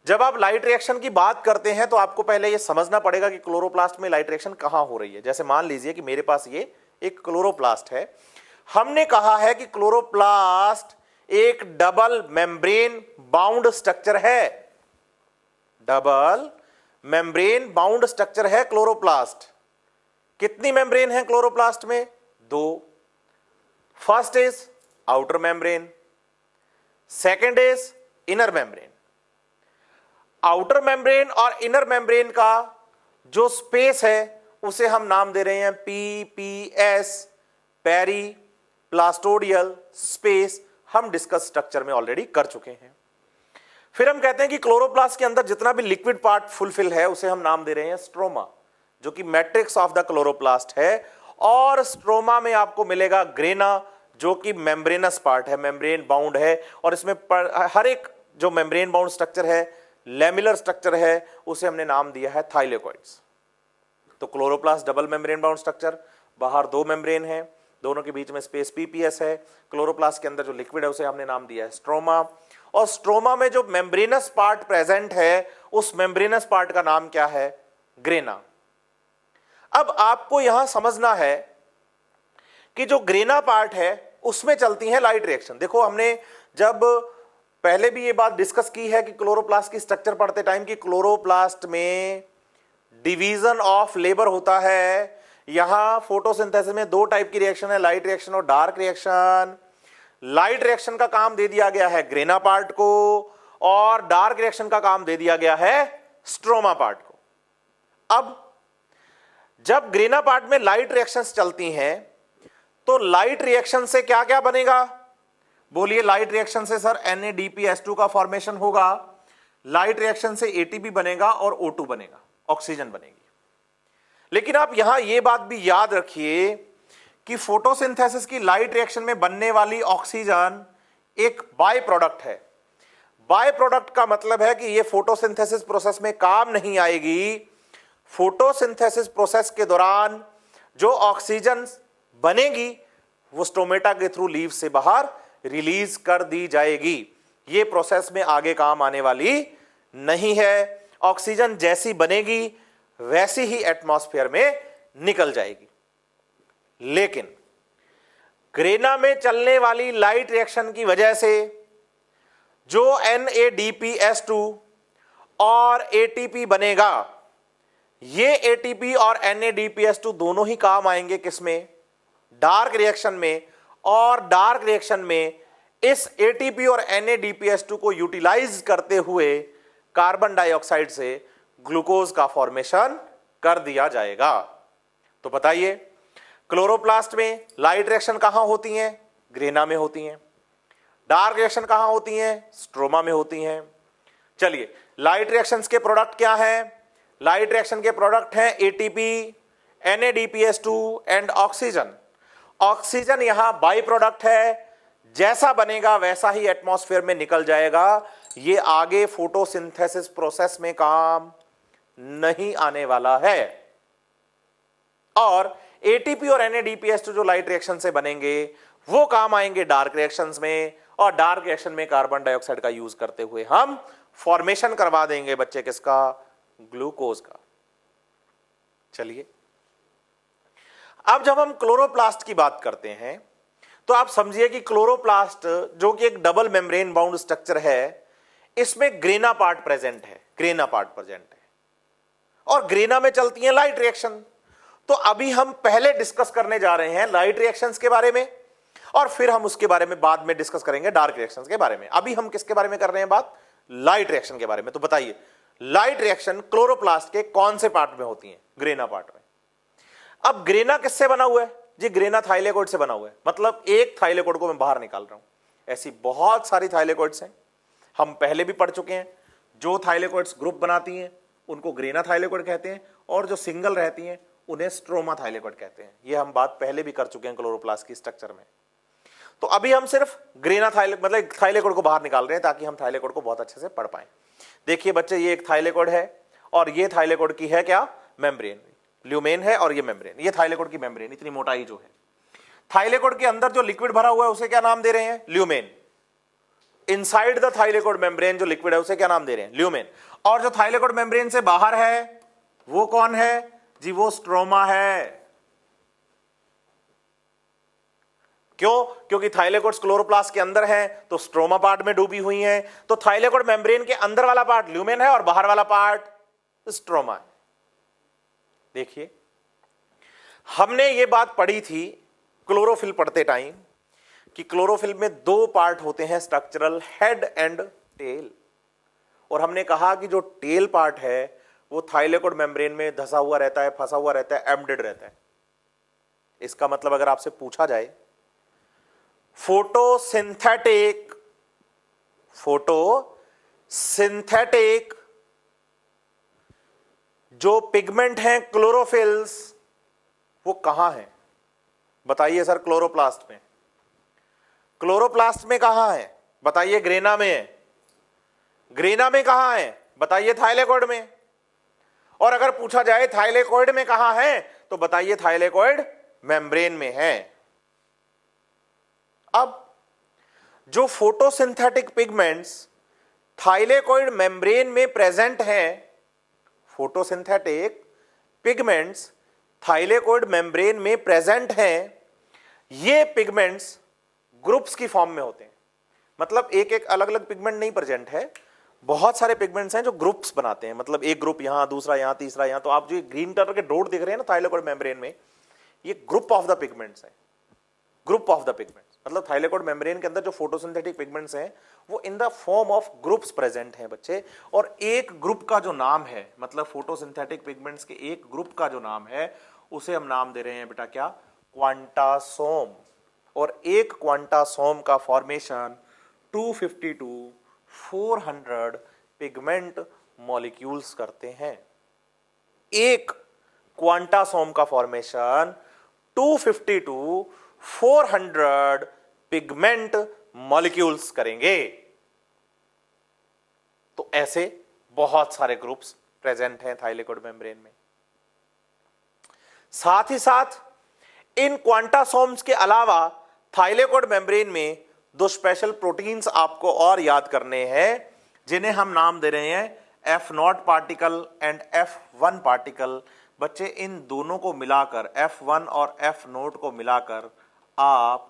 Speaker 1: जब आप लाइट रिएक्शन की बात करते हैं तो आपको पहले यह समझना पड़ेगा कि क्लोरोप्लास्ट में लाइट रिएक्शन कहां हो रही है। जैसे मान लीजिए कि मेरे पास ये एक क्लोरोप्लास्ट है। हमने कहा है कि क्लोरोप्लास्ट एक डबल मेम्ब्रेन बाउंड स्ट्रक्चर है, डबल मेम्ब्रेन बाउंड स्ट्रक्चर है क्लोरोप्लास्ट। कितनी मेम्ब्रेन है क्लोरोप्लास्ट में? 2। First is outer membrane, second is inner membrane. Outer membrane और इनर मेम्ब्रेन का जो स्पेस है उसे हम नाम दे रहे हैं PPS, पेरी प्लास्टोडियल स्पेस। हम डिस्कस स्ट्रक्चर में ऑलरेडी कर चुके हैं। फिर हम कहते हैं कि क्लोरोप्लास्ट के अंदर जितना भी लिक्विड पार्ट फुलफिल है उसे हम नाम दे रहे हैं स्ट्रोमा, जो कि मैट्रिक्स ऑफ द क्लोरोप्लास्ट है। और स्ट्रोमा में आपको मिलेगा ग्रेना, जो कि मेम्ब्रेनस पार्ट है, मेम्ब्रेन बाउंड है। और इसमें हर एक जो मेम्ब्रेन बाउंड स्ट्रक्चर है, लेमिलर स्ट्रक्चर है, उसे हमने नाम दिया है थाइलेकोइड्स। तो chloroplast double membrane bound structure, बाहर 2 मेम्ब्रेन है, दोनों के बीच में स्पेस PPS है। क्लोरोप्लास्ट के अंदर जो लिक्विड है उसे हमने नाम दिया है स्ट्रोमा। और स्ट्रोमा में जो मेम्ब्रेनस पार्ट प्रेजेंट है उस मेम्ब्रेनस पार्ट का नाम क्या है? ग्रेना। अब आपको यहां समझना है कि जो ग्रेना पार्ट है उसमें चलती है लाइट रिएक्शन। देखो हमने जब पहले भी ये बात डिस्कस की है कि क्लोरोप्लास्ट की स्ट्रक्चर पढ़ते टाइम कि क्लोरोप्लास्ट में डिवीजन ऑफ लेबर होता है। यहां फोटोसिंथेसिस में 2 टाइप की रिएक्शन है, लाइट रिएक्शन और डार्क रिएक्शन। लाइट रिएक्शन का काम दे दिया गया है ग्रेना पार्ट को और डार्क रिएक्शन का काम दे दिया गया है स्ट्रोमा पार्ट को। अब जब ग्रेना पार्ट में लाइट रिएक्शंस चलती हैं तो लाइट रिएक्शन से क्या क्या बनेगा? बोलिए। लाइट रिएक्शन से सर NADPH2 का फॉर्मेशन होगा, लाइट रिएक्शन से ATP बनेगा और O2 बनेगा, ऑक्सीजन बनेगी। लेकिन आप यहां यह बात भी याद रखिए कि फोटोसिंथेसिस की लाइट रिएक्शन में बनने वाली ऑक्सीजन एक बाय प्रोडक्ट है। बाय प्रोडक्ट का मतलब है कि ये फोटोसिंथेसिस प्रोसेस में काम नहीं आएगी। फोटोसिंथेसिस प्रोसेस के दौरान जो ऑक्सीजन बनेगी वो स्टोमेटा के थ्रू लीव से बाहर रिलीज कर दी जाएगी। ये प्रोसेस में आगे काम आने वाली नहीं है। ऑक्सीजन जैसी बनेगी वैसी ही एटमॉस्फेयर में निकल जाएगी। लेकिन ग्रेना में चलने वाली लाइट रिएक्शन की वजह से जो NADPS2 और ATP बनेगा, ये ATP और NADPS2 दोनों ही काम आएंगे किसमें? डार्क रिएक्शन में। और डार्क रिएक्शन में इस ATP और NADPS2 को यूटिलाइज करते हुए कार्बन डाइऑक्साइड से ग्लूकोज का फॉर्मेशन कर दिया जाएगा। तो बताइए, क्लोरोप्लास्ट में लाइट रिएक्शन कहां होती हैं? ग्रेना में होती हैं। डार्क रिएक्शन कहां होती हैं? स्ट्रोमा में होती हैं। चलिए, लाइट रिएक्शंस के प्रोडक्ट क्या हैं? लाइट रिएक्शन के प्रोडक्ट हैं ATP, NADPS2 and oxygen. Oxygen यहां बाई प्रोडक्ट है, जैसा बनेगा वैसा ही एटमॉस्फेयर में निकल जाएगा। ये आगे फोटोसिंथेसिस प्रोसेस में काम नहीं आने वाला है। और ATP और NADPS2 जो लाइट रिएक्शन से बनेंगे वो काम आएंगे डार्क रिएक्शंस में, और डार्क रिएक्शन में कार्बन डाइऑक्साइड का यूज करते हुए हम फॉर्मेशन करवा देंगे बच्चे किसका? ग्लूकोज का। चलिए, अब जब हम क्लोरोप्लास्ट की बात करते हैं तो आप समझिए कि क्लोरोप्लास्ट जो कि एक डबल मेम्ब्रेन बाउंड स्ट्रक्चर है, इसमें ग्रेना पार्ट प्रेजेंट है। ग्रेना पार्ट प्रेजेंट है और ग्रेना में चलती है लाइट रिएक्शन। तो अभी हम पहले डिस्कस करने जा रहे हैं लाइट रिएक्शंस के बारे में, और फिर हम उसके बारे में बाद में डिस्कस करेंगे डार्क रिएक्शंस के बारे में। अभी हम किसके बारे में कर रहे हैं बात? लाइट रिएक्शन के बारे में। तो बताइए, लाइट रिएक्शन क्लोरोप्लास्ट के कौन से पार्ट में होती है? ग्रेना पार्ट में। अब ग्रेना किससे बना हुआ है जी? ग्रेना थाइलेकोइड से बना हुआ है। मतलब एक थाइलेकोइड को मैं बाहर निकाल रहा हूं। ऐसी बहुत सारी थाइलेकोइड्स हैं, हम पहले भी पढ़ चुके हैं। जो थाइलेकोइड्स ग्रुप बनाती हैं उनको ग्रेना थाइलेकोइड कहते हैं, और जो सिंगल रहती हैं उन्हें स्ट्रोमा थाइलेकोइड कहते हैं। ये हम बात पहले भी कर चुके हैं क्लोरोप्लास्ट की स्ट्रक्चर में। तो अभी हम सिर्फ ग्रेना मतलब थाइलेकोइड को बाहर निकाल रहे हैं ताकि हम थाइलेकोइड को बहुत अच्छे से पढ़ पाए। देखिए बच्चे, ये एक थाइलेकोइड है और ये थाइलेकोइड की है क्या? मेम्ब्रेन। ल्यूमेन है और ये मेम्ब्रेन। ये थाइलेकोइड की मेम्ब्रेन, इतनी मोटाई जो है। थाइलेकोइड के अंदर जो लिक्विड भरा हुआ है उसे क्या नाम दे रहे हैं? Lumen. Inside the thylakoid membrane जो लिक्विड है उसे क्या नाम दे रहे हैं? ल्यूमेन। और जो थाइलेकोइड मेम्ब्रेन से बाहर है वो कौन है जी? वो स्ट्रोमा है। क्यों? क्योंकि थाइलेकोइड्स क्लोरोप्लास्ट के अंदर है तो स्ट्रोमा पार्ट में डूबी हुई है। तो थाइलेकोइड मेम्ब्रेन के अंदर वाला पार्ट ल्यूमेन है और बाहर वाला पार्ट स्ट्रोमा है। देखिए, हमने ये बात पढ़ी थी क्लोरोफिल पढ़ते टाइम कि क्लोरोफिल में दो पार्ट होते हैं स्ट्रक्चरल, हेड एंड टेल। और हमने कहा कि जो टेल पार्ट है वो थाइलेकोइड मेम्ब्रेन में धंसा हुआ रहता है, फंसा हुआ रहता है, एम्बेडेड रहता है। इसका मतलब अगर आपसे पूछा जाए फोटोसिंथेटिक जो पिगमेंट हैं क्लोरोफिल्स वो कहां है? बताइए सर। क्लोरोप्लास्ट में। क्लोरोप्लास्ट में कहां है? बताइए। ग्रेना में है। ग्रेना में कहां है? बताइए। थाइलेकोइड में। और अगर पूछा जाए थाइलेकोइड में कहां है तो बताइए थाइलेकोइड मेम्ब्रेन में है। अब जो फोटोसिंथेटिक पिगमेंट्स थाइलेकोइड मेम्ब्रेन में प्रेजेंट हैं, फोटोसिंथेटिक पिगमेंट्स थाइलेकोइड मेम्ब्रेन में प्रेजेंट हैं, ये पिगमेंट्स ग्रुप्स की फॉर्म में होते हैं। मतलब एक एक अलग अलग पिगमेंट नहीं प्रेजेंट है, बहुत सारे पिगमेंट्स हैं जो ग्रुप्स बनाते हैं। मतलब एक ग्रुप यहां, दूसरा यहां, तीसरा यहां। तो आप जो ग्रीन कलर के डॉट दिख रहे हैं ना थाइलेकोइड मेम्ब्रेन में, ये ग्रुप ऑफ द पिगमेंट्स है। ग्रुप ऑफ द पिगमेंट्स मतलब थाइलेकोइड मेम्ब्रेन के अंदर जो फोटोसिंथेटिक पिगमेंट्स हैं वो in the form of groups present हैं बच्चे। और एक ग्रुप का जो नाम है, मतलब फोटोसिंथेटिक पिगमेंट्स के एक ग्रुप का जो नाम है उसे हम नाम दे रहे हैं बेटा क्या? क्वांटासोम। और एक क्वांटासोम का फॉर्मेशन 250 to 400 पिगमेंट मॉलिक्यूल्स करते हैं। एक क्वांटासोम का फॉर्मेशन 250 to 400 पिगमेंट मॉलिक्यूल्स करेंगे। तो ऐसे बहुत सारे ग्रुप्स प्रेजेंट हैं थाइलेकोइड मेम्ब्रेन में। साथ ही साथ इन क्वांटासोम्स के अलावा थाइलेकोइड मेम्ब्रेन में दो स्पेशल प्रोटीन्स आपको और याद करने हैं, जिन्हें हम नाम दे रहे हैं F0 particle and F1 particle. बच्चे इन दोनों को मिलाकर F1 और F0 को मिलाकर आप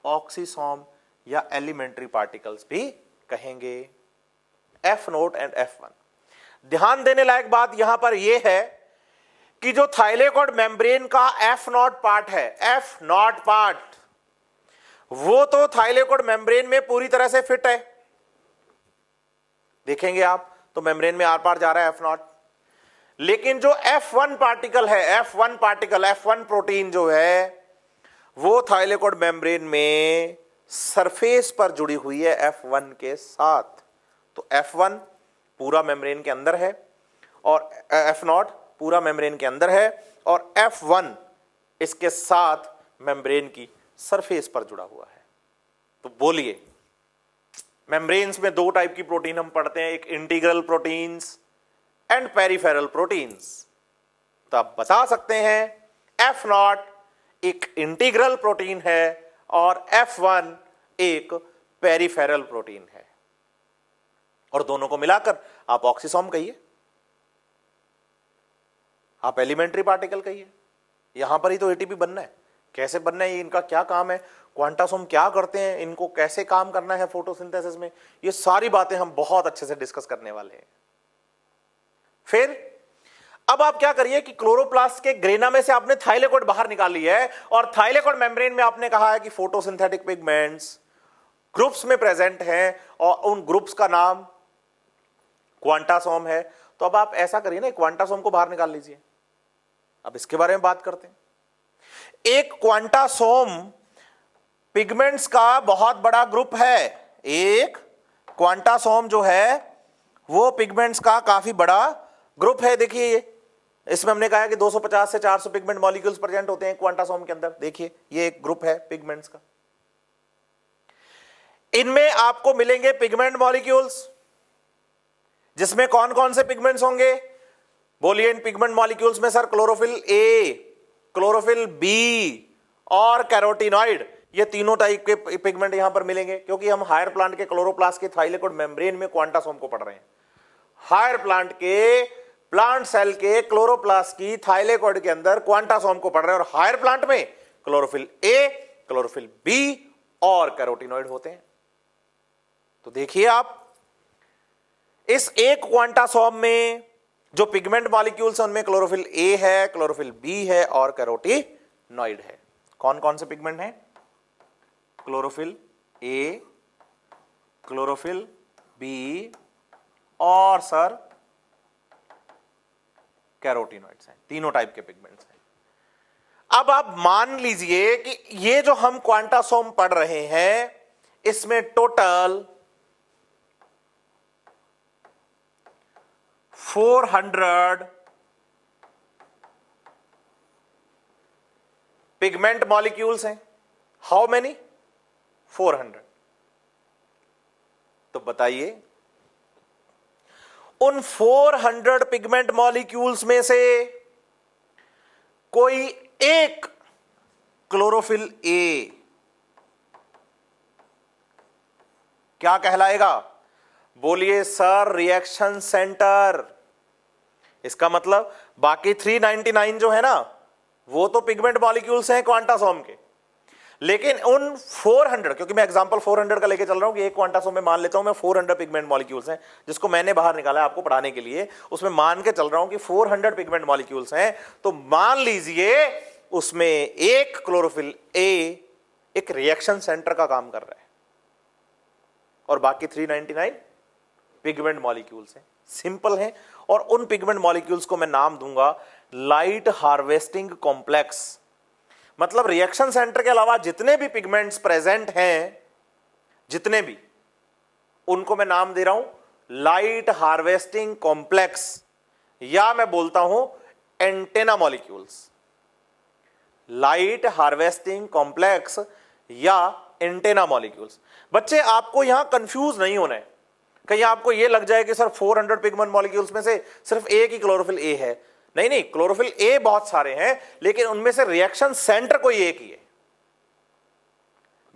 Speaker 1: ऑक्सीसोम या एलिमेंट्री पार्टिकल्स भी कहेंगे, F0 एंड F1। ध्यान देने लायक बात यहां पर यह है कि जो थाइलेकोइड मेम्ब्रेन का F0 पार्ट है, F0 पार्ट, वो तो थाइलेकोइड मेम्ब्रेन में पूरी तरह से फिट है। देखेंगे आप तो मेम्ब्रेन में आर पार जा रहा है F0। लेकिन जो F1 पार्टिकल है, F1 पार्टिकल, F1 प्रोटीन जो है, वो थाइलेकोइड मेम्ब्रेन में सरफेस पर जुड़ी हुई है F1 के साथ। तो F1 पूरा मेम्ब्रेन के अंदर है और F0 पूरा मेम्ब्रेन के अंदर है और F1 इसके साथ मेम्ब्रेन की सरफेस पर जुड़ा हुआ है। तो बोलिए, मेम्ब्रेन्स में दो टाइप की प्रोटीन हम पढ़ते हैं, एक integral proteins and peripheral proteins. तो आप बता सकते हैं F0 एक इंटीग्रल प्रोटीन है और F1 एक पेरिफेरल प्रोटीन है, और दोनों को मिलाकर आप ऑक्सीसोम कहिए, आप एलिमेंट्री पार्टिकल कहिए। यहां पर ही तो एटीपी बनना है। कैसे बनना है, इनका क्या काम है, क्वांटासोम क्या करते हैं, इनको कैसे काम करना है फोटोसिंथेसिस में, ये सारी बातें हम बहुत अच्छे से डिस्कस करने वाले हैं। फिर अब आप क्या करिए कि क्लोरोप्लास्ट के ग्रेना में से आपने थाइलेकोइड बाहर निकाल लिया है और थाइलेकोइड मेम्ब्रेन में आपने कहा है कि फोटोसिंथेटिक पिगमेंट्स ग्रुप्स में प्रेजेंट हैं और उन ग्रुप्स का नाम क्वांटासोम है। तो अब आप ऐसा करिए ना, क्वांटासोम को बाहर निकाल लीजिए। अब इसके बारे में बात करते हैं। एक क्वांटासोम पिगमेंट्स का बहुत बड़ा ग्रुप है। एक क्वांटासोम जो है वो पिगमेंट्स का काफी बड़ा ग्रुप है। देखिए, इसमें हमने कहा है कि 250 से 400 पिगमेंट मॉलिक्यूल्स प्रेजेंट होते हैं क्वांटासोम के अंदर। देखिए, ये एक ग्रुप है पिगमेंट्स का। इनमें आपको मिलेंगे पिगमेंट मॉलिक्यूल्स, जिसमें कौन कौन से पिगमेंट्स होंगे, बोलिए। इन पिगमेंट मॉलिक्यूल्स में sir chlorophyll A, chlorophyll B और कैरोटीनॉइड, ये तीनों टाइप के पिगमेंट यहां पर मिलेंगे, क्योंकि हम हायर प्लांट के क्लोरोप्लास्ट के थाइलेकोइड मेम्ब्रेन में क्वांटासोम को पढ़ रहे हैं। हायर प्लांट के प्लांट सेल के क्लोरोप्लास्ट की थाइलेकोइड के अंदर क्वांटासोम को पढ़ रहे हैं, और हायर प्लांट में क्लोरोफिल ए, क्लोरोफिल बी और कैरोटीनॉइड होते हैं। तो देखिए आप, इस एक क्वांटासोम में जो पिगमेंट मॉलिक्यूल्स हैं उनमें क्लोरोफिल ए है, क्लोरोफिल बी है और कैरोटीनॉइड है। कौन कौन से पिगमेंट हैं, क्लोरोफिल ए, क्लोरोफिल बी और सर कैरोटीनॉइड्स हैं। तीनों टाइप के पिगमेंट्स हैं। अब आप मान लीजिए कि ये जो हम क्वांटासोम पढ़ रहे हैं, इसमें टोटल 400 पिगमेंट मॉलिक्यूल्स हैं। How many? 400। तो बताइए, उन 400 पिगमेंट मॉलिक्यूल्स में से कोई एक क्लोरोफिल ए क्या कहलाएगा? बोलिए सर, रिएक्शन सेंटर। इसका मतलब बाकी 399 जो है ना, वो तो पिगमेंट मॉलिक्यूल्स हैं क्वांटासोम के, लेकिन उन 400, क्योंकि मैं एग्जांपल 400 का लेके चल रहा हूं कि एक क्वांटासोम में मान लेता हूं मैं 400 पिगमेंट मॉलिक्यूल्स हैं, जिसको मैंने बाहर निकाला है आपको पढ़ाने के लिए, उसमें मान के चल रहा हूं कि 400 पिगमेंट मॉलिक्यूल्स हैं। तो मान लीजिए उसमें एक क्लोरोफिल ए एक रिएक्शन सेंटर का काम कर रहा है और बाकी 399 पिगमेंट मॉलिक्यूल्स हैं। सिंपल है। और उन पिगमेंट मॉलिक्यूल्स को मैं नाम दूंगा लाइट हार्वेस्टिंग कॉम्प्लेक्स। मतलब रिएक्शन सेंटर के अलावा जितने भी पिगमेंट्स प्रेजेंट हैं, जितने भी, उनको मैं नाम दे रहा हूं लाइट हार्वेस्टिंग कॉम्प्लेक्स, या मैं बोलता हूं antenna molecules. Light harvesting complex या एंटेना मॉलिक्यूल्स। बच्चे आपको यहां कंफ्यूज नहीं होना है, कहीं आपको यह लग जाए कि सर 400 पिगमेंट मॉलिक्यूल्स में से सिर्फ एक ही क्लोरोफिल ए है। नहीं नहीं, क्लोरोफिल ए बहुत सारे हैं, लेकिन उनमें से रिएक्शन सेंटर कोई एक ही है।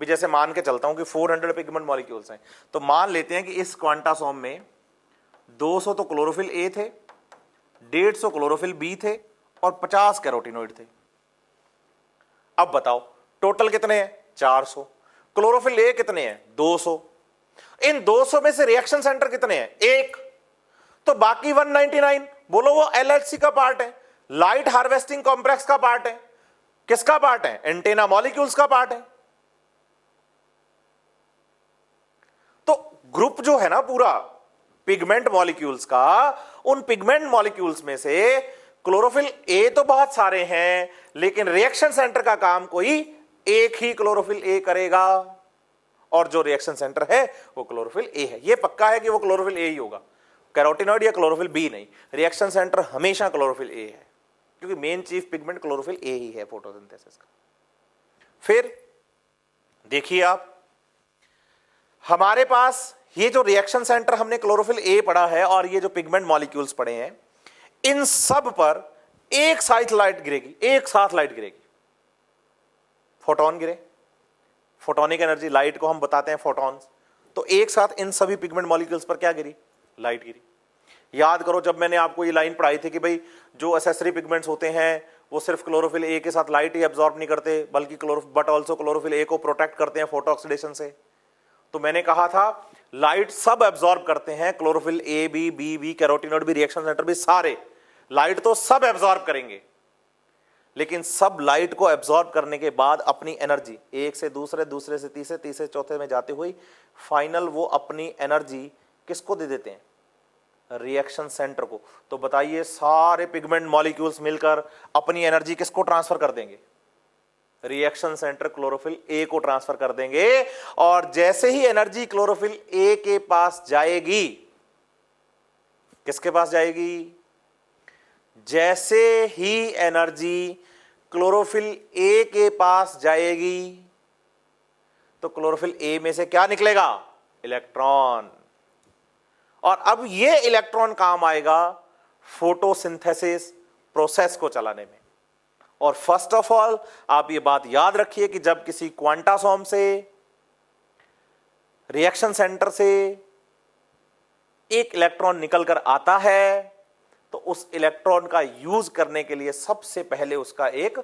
Speaker 1: भी जैसे मान के चलता हूं कि 400 पिगमेंट मॉलिक्यूल्स हैं, तो मान लेते हैं कि इस क्वांटासोम में 200 तो क्लोरोफिल ए थे, 150 क्लोरोफिल बी थे और 50 कैरोटिनॉइड थे। अब बताओ टोटल कितने हैं? 400। क्लोरोफिल ए कितने हैं? 200। इन 200 में से रिएक्शन सेंटर कितने हैं? एक। तो बाकी 199 बोलो वो एलएचसी का पार्ट है, लाइट हार्वेस्टिंग कॉम्प्लेक्स का पार्ट है। किसका पार्ट है? एंटेना मॉलिक्यूल्स का पार्ट है। तो ग्रुप जो है ना पूरा पिगमेंट मॉलिक्यूल्स का, उन पिगमेंट मॉलिक्यूल्स में से क्लोरोफिल ए तो बहुत सारे हैं, लेकिन रिएक्शन सेंटर का काम कोई एक ही क्लोरोफिल ए करेगा, और जो रिएक्शन सेंटर है वो क्लोरोफिल ए है। ये पक्का है कि वो क्लोरोफिल ए ही होगा, कैरोटिनॉइड या क्लोरोफिल बी नहीं। रिएक्शन सेंटर हमेशा क्लोरोफिल ए है, क्योंकि main chief pigment chlorophyll A ही है फोटोसिंथेसिस का। फिर देखिए आप, हमारे पास ये जो रिएक्शन सेंटर हमने क्लोरोफिल ए पढ़ा है और ये जो पिगमेंट मॉलिक्यूल्स पढ़े हैं, इन सब पर एक साथ लाइट गिरेगी, एक साथ लाइट गिरेगी। फोटोन गिरे, फोटोनिक एनर्जी, लाइट को हम बताते हैं फोटॉन्स। तो एक साथ इन सभी पिगमेंट मॉलिक्यूल्स पर क्या गिरी? लाइट गिरी। याद करो जब मैंने आपको ये लाइन पढ़ाई थी कि भाई जो एसेसरी पिगमेंट्स होते हैं वो सिर्फ क्लोरोफिल ए के साथ लाइट ही एब्जॉर्ब नहीं करते, बल्कि बट ऑल्सो क्लोरोफिल ए को प्रोटेक्ट करते हैं फोटो ऑक्सीडेशन से। तो मैंने कहा था लाइट सब एब्जॉर्ब करते हैं, क्लोरोफिल ए भी, बी भी, कैरोटिनॉइड भी, रिएक्शन सेंटर भी, सारे लाइट तो सब एब्जॉर्ब करेंगे, लेकिन सब लाइट को एब्जॉर्ब करने के बाद अपनी एनर्जी एक से दूसरे, दूसरे से तीसरे, तीसरे चौथे में जाते हुए फाइनल वो अपनी एनर्जी किसको दे देते हैं? रिएक्शन सेंटर को। तो बताइए सारे पिगमेंट मॉलिक्यूल्स मिलकर अपनी एनर्जी किसको ट्रांसफर कर देंगे? रिएक्शन सेंटर क्लोरोफिल ए को ट्रांसफर कर देंगे। और जैसे ही एनर्जी क्लोरोफिल ए के पास जाएगी, किसके पास जाएगी? जैसे ही एनर्जी क्लोरोफिल ए के पास जाएगी तो क्लोरोफिल ए में से क्या निकलेगा? इलेक्ट्रॉन। और अब ये इलेक्ट्रॉन काम आएगा फोटोसिंथेसिस प्रोसेस को चलाने में। और फर्स्ट ऑफ ऑल आप ये बात याद रखिए कि जब किसी क्वांटासोम से, रिएक्शन सेंटर से एक इलेक्ट्रॉन निकलकर आता है, तो उस इलेक्ट्रॉन का यूज करने के लिए सबसे पहले उसका एक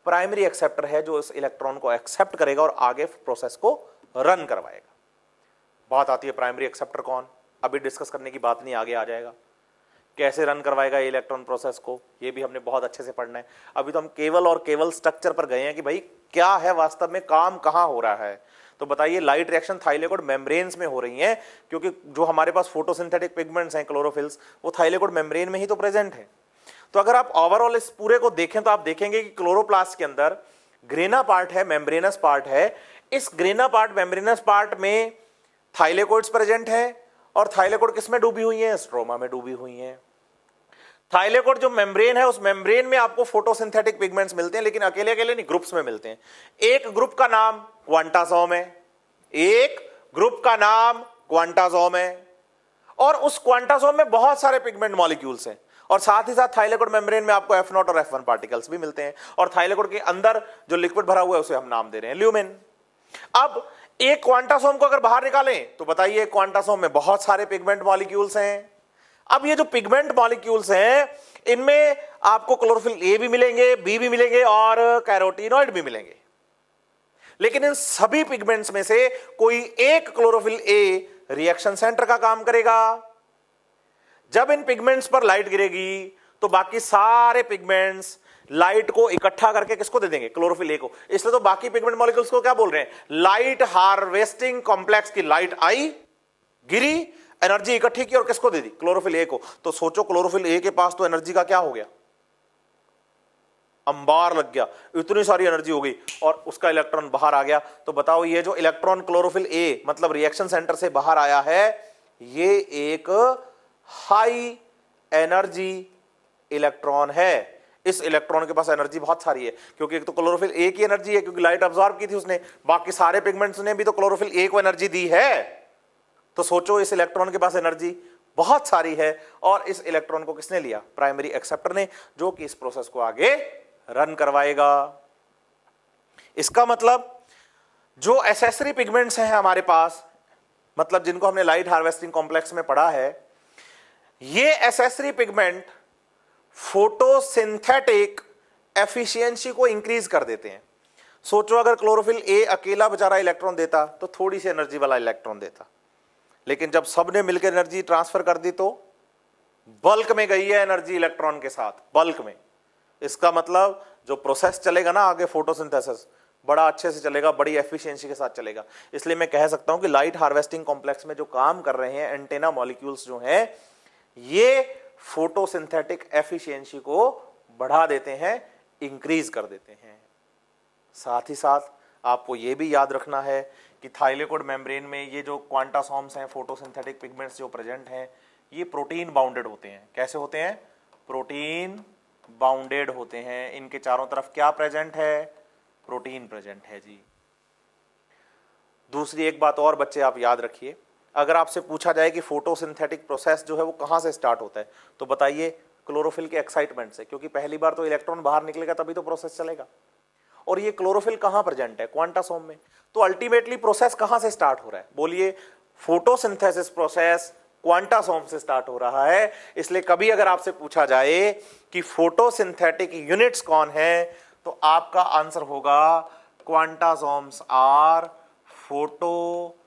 Speaker 1: प्राइमरी एक्सेप्टर है जो उस इलेक्ट्रॉन को एक्सेप्ट करेगा और आगे प्रोसेस को रन करवाएगा। बात आती है प्राइमरी एक्सेप्टर कौन, अभी डिस्कस करने की बात नहीं, आगे आ जाएगा। कैसे रन करवाएगा ये इलेक्ट्रॉन प्रोसेस को, ये भी हमने बहुत अच्छे से पढ़ना है। अभी तो हम केवल और केवल स्ट्रक्चर पर गए हैं कि भाई क्या है वास्तव में, काम कहां हो रहा है। तो बताइए लाइट रिएक्शन थाइलेकोइड मेम्ब्रेन्स में हो रही हैं, क्योंकि जो हमारे पास फोटोसिंथेटिक पिगमेंट्स हैं क्लोरोफिल्स, वो थाइलेकोइड मेम्ब्रेन में ही तो प्रेजेंट है। तो अगर आप ओवरऑल इस पूरे को देखें तो आप देखेंगे कि क्लोरोप्लास्ट के अंदर ग्रेना पार्ट है, मेम्ब्रेनस पार्ट है। इस ग्रेना पार्ट, मेम्ब्रेनस पार्ट में थाइलेकोइड्स प्रेजेंट है, और थाइलेकोइड किसमें डूबी हुई है? स्ट्रोमा में डूबी हुई है। थाइलेकोइड जो मेम्ब्रेन है, उस मेम्ब्रेन में आपको फोटोसिंथेटिक पिगमेंट्स मिलते हैं, लेकिन अकेले अकेले नहीं, ग्रुप्स में मिलते हैं। एक ग्रुप का नाम क्वांटासोम है, एक ग्रुप का नाम क्वांटासोम है, और उस क्वांटासोम में बहुत सारे पिगमेंट मॉलिक्यूल्स हैं। और साथ ही साथ थाइलेकोइड मेम्ब्रेन में आपको F0 और F1 पार्टिकल्स भी मिलते हैं। और थाइलेकोइड के अंदर जो लिक्विड भरा हुआ है उसे हम नाम दे रहे हैं ल्यूमेन। अब एक क्वांटासोम को अगर बाहर निकालें तो बताइए क्वांटासोम में बहुत सारे पिगमेंट मॉलिक्यूल्स हैं। अब ये जो पिगमेंट मॉलिक्यूल्स हैं, इनमें आपको क्लोरोफिल ए भी मिलेंगे, बी भी मिलेंगे और कैरोटिनॉइड भी मिलेंगे। लेकिन इन सभी पिगमेंट्स में से कोई एक क्लोरोफिल ए रिएक्शन सेंटर का काम करेगा। जब इन पिगमेंट्स पर लाइट गिरेगी तो बाकी सारे पिगमेंट्स लाइट को इकट्ठा करके किसको दे देंगे? क्लोरोफिल ए को। इसलिए तो बाकी पिगमेंट मॉलिक्यूल्स को क्या बोल रहे हैं? लाइट हार्वेस्टिंग कॉम्प्लेक्स की लाइट आई, गिरी, एनर्जी इकट्ठी की और किसको दे दी? क्लोरोफिल ए को। तो सोचो क्लोरोफिल ए के पास तो एनर्जी का क्या हो गया? अंबार लग गया, इतनी सारी एनर्जी हो गई और उसका इलेक्ट्रॉन बाहर आ गया। तो बताओ ये जो इलेक्ट्रॉन क्लोरोफिल ए मतलब रिएक्शन सेंटर से बाहर आया है, ये एक हाई एनर्जी इलेक्ट्रॉन है। इस इलेक्ट्रॉन के पास एनर्जी बहुत सारी है, क्योंकि एक तो क्लोरोफिल ए की एनर्जी है, क्योंकि लाइट अब्सॉर्ब की थी उसने, बाकी सारे पिगमेंट्स ने भी तो क्लोरोफिल ए को एनर्जी दी है। तो सोचो इस इलेक्ट्रॉन के पास एनर्जी बहुत सारी है, और इस इलेक्ट्रॉन को किसने लिया? प्राइमरी एक्सेप्टर ने, जो कि इस प्रोसेस को आगे रन करवाएगा। इसका मतलब जो एसेसरी पिगमेंट्स हैं हमारे पास, मतलब जिनको हमने लाइट हार्वेस्टिंग कॉम्प्लेक्स में पढ़ा है, ये एसेसरी पिगमेंट फोटोसिंथेटिक एफिशिएंसी को इंक्रीज कर देते हैं। सोचो अगर क्लोरोफिल ए अकेला बेचारा इलेक्ट्रॉन देता तो थोड़ी सी एनर्जी वाला इलेक्ट्रॉन देता, लेकिन जब सबने मिलकर एनर्जी ट्रांसफर कर दी तो बल्क में गई है एनर्जी इलेक्ट्रॉन के साथ, बल्क में। इसका मतलब जो प्रोसेस चलेगा ना आगे फोटोसिंथेसिस, बड़ा अच्छे से चलेगा, बड़ी एफिशिएंसी के साथ चलेगा। इसलिए मैं कह सकता हूं कि लाइट हार्वेस्टिंग कॉम्प्लेक्स में जो काम कर रहे हैं एंटेना मॉलिक्यूल्स जो हैं, ये फोटोसिंथेटिक एफिशिएंसी को बढ़ा देते हैं, इंक्रीज कर देते हैं। साथ ही साथ आपको यह भी याद रखना है कि थाइलेकोइड मेम्ब्रेन में ये जो क्वांटासॉम्स हैं, फोटोसिंथेटिक पिगमेंट्स जो प्रेजेंट हैं, ये प्रोटीन बाउंडेड होते हैं। कैसे होते हैं? प्रोटीन बाउंडेड होते हैं। इनके चारों तरफ क्या प्रेजेंट है? प्रोटीन प्रेजेंट है जी। दूसरी एक बात और बच्चे आप याद रखिए, अगर आपसे पूछा जाए कि फोटोसिंथेटिक प्रोसेस जो है वो कहां से स्टार्ट होता है, तो बताइए क्लोरोफिल के एक्साइटमेंट से, क्योंकि पहली बार तो इलेक्ट्रॉन बाहर निकलेगा तभी तो प्रोसेस चलेगा। और ये क्लोरोफिल कहां प्रेजेंट है? क्वांटासोम में। तो अल्टीमेटली प्रोसेस कहां से स्टार्ट हो रहा है? बोलिए, फोटोसिंथेसिस प्रोसेस क्वांटासोम से स्टार्ट हो रहा है। इसलिए कभी अगर आपसे पूछा जाए कि फोटोसिंथेटिक यूनिट्स कौन है, तो आपका आंसर होगा quantasomes are photosynthetic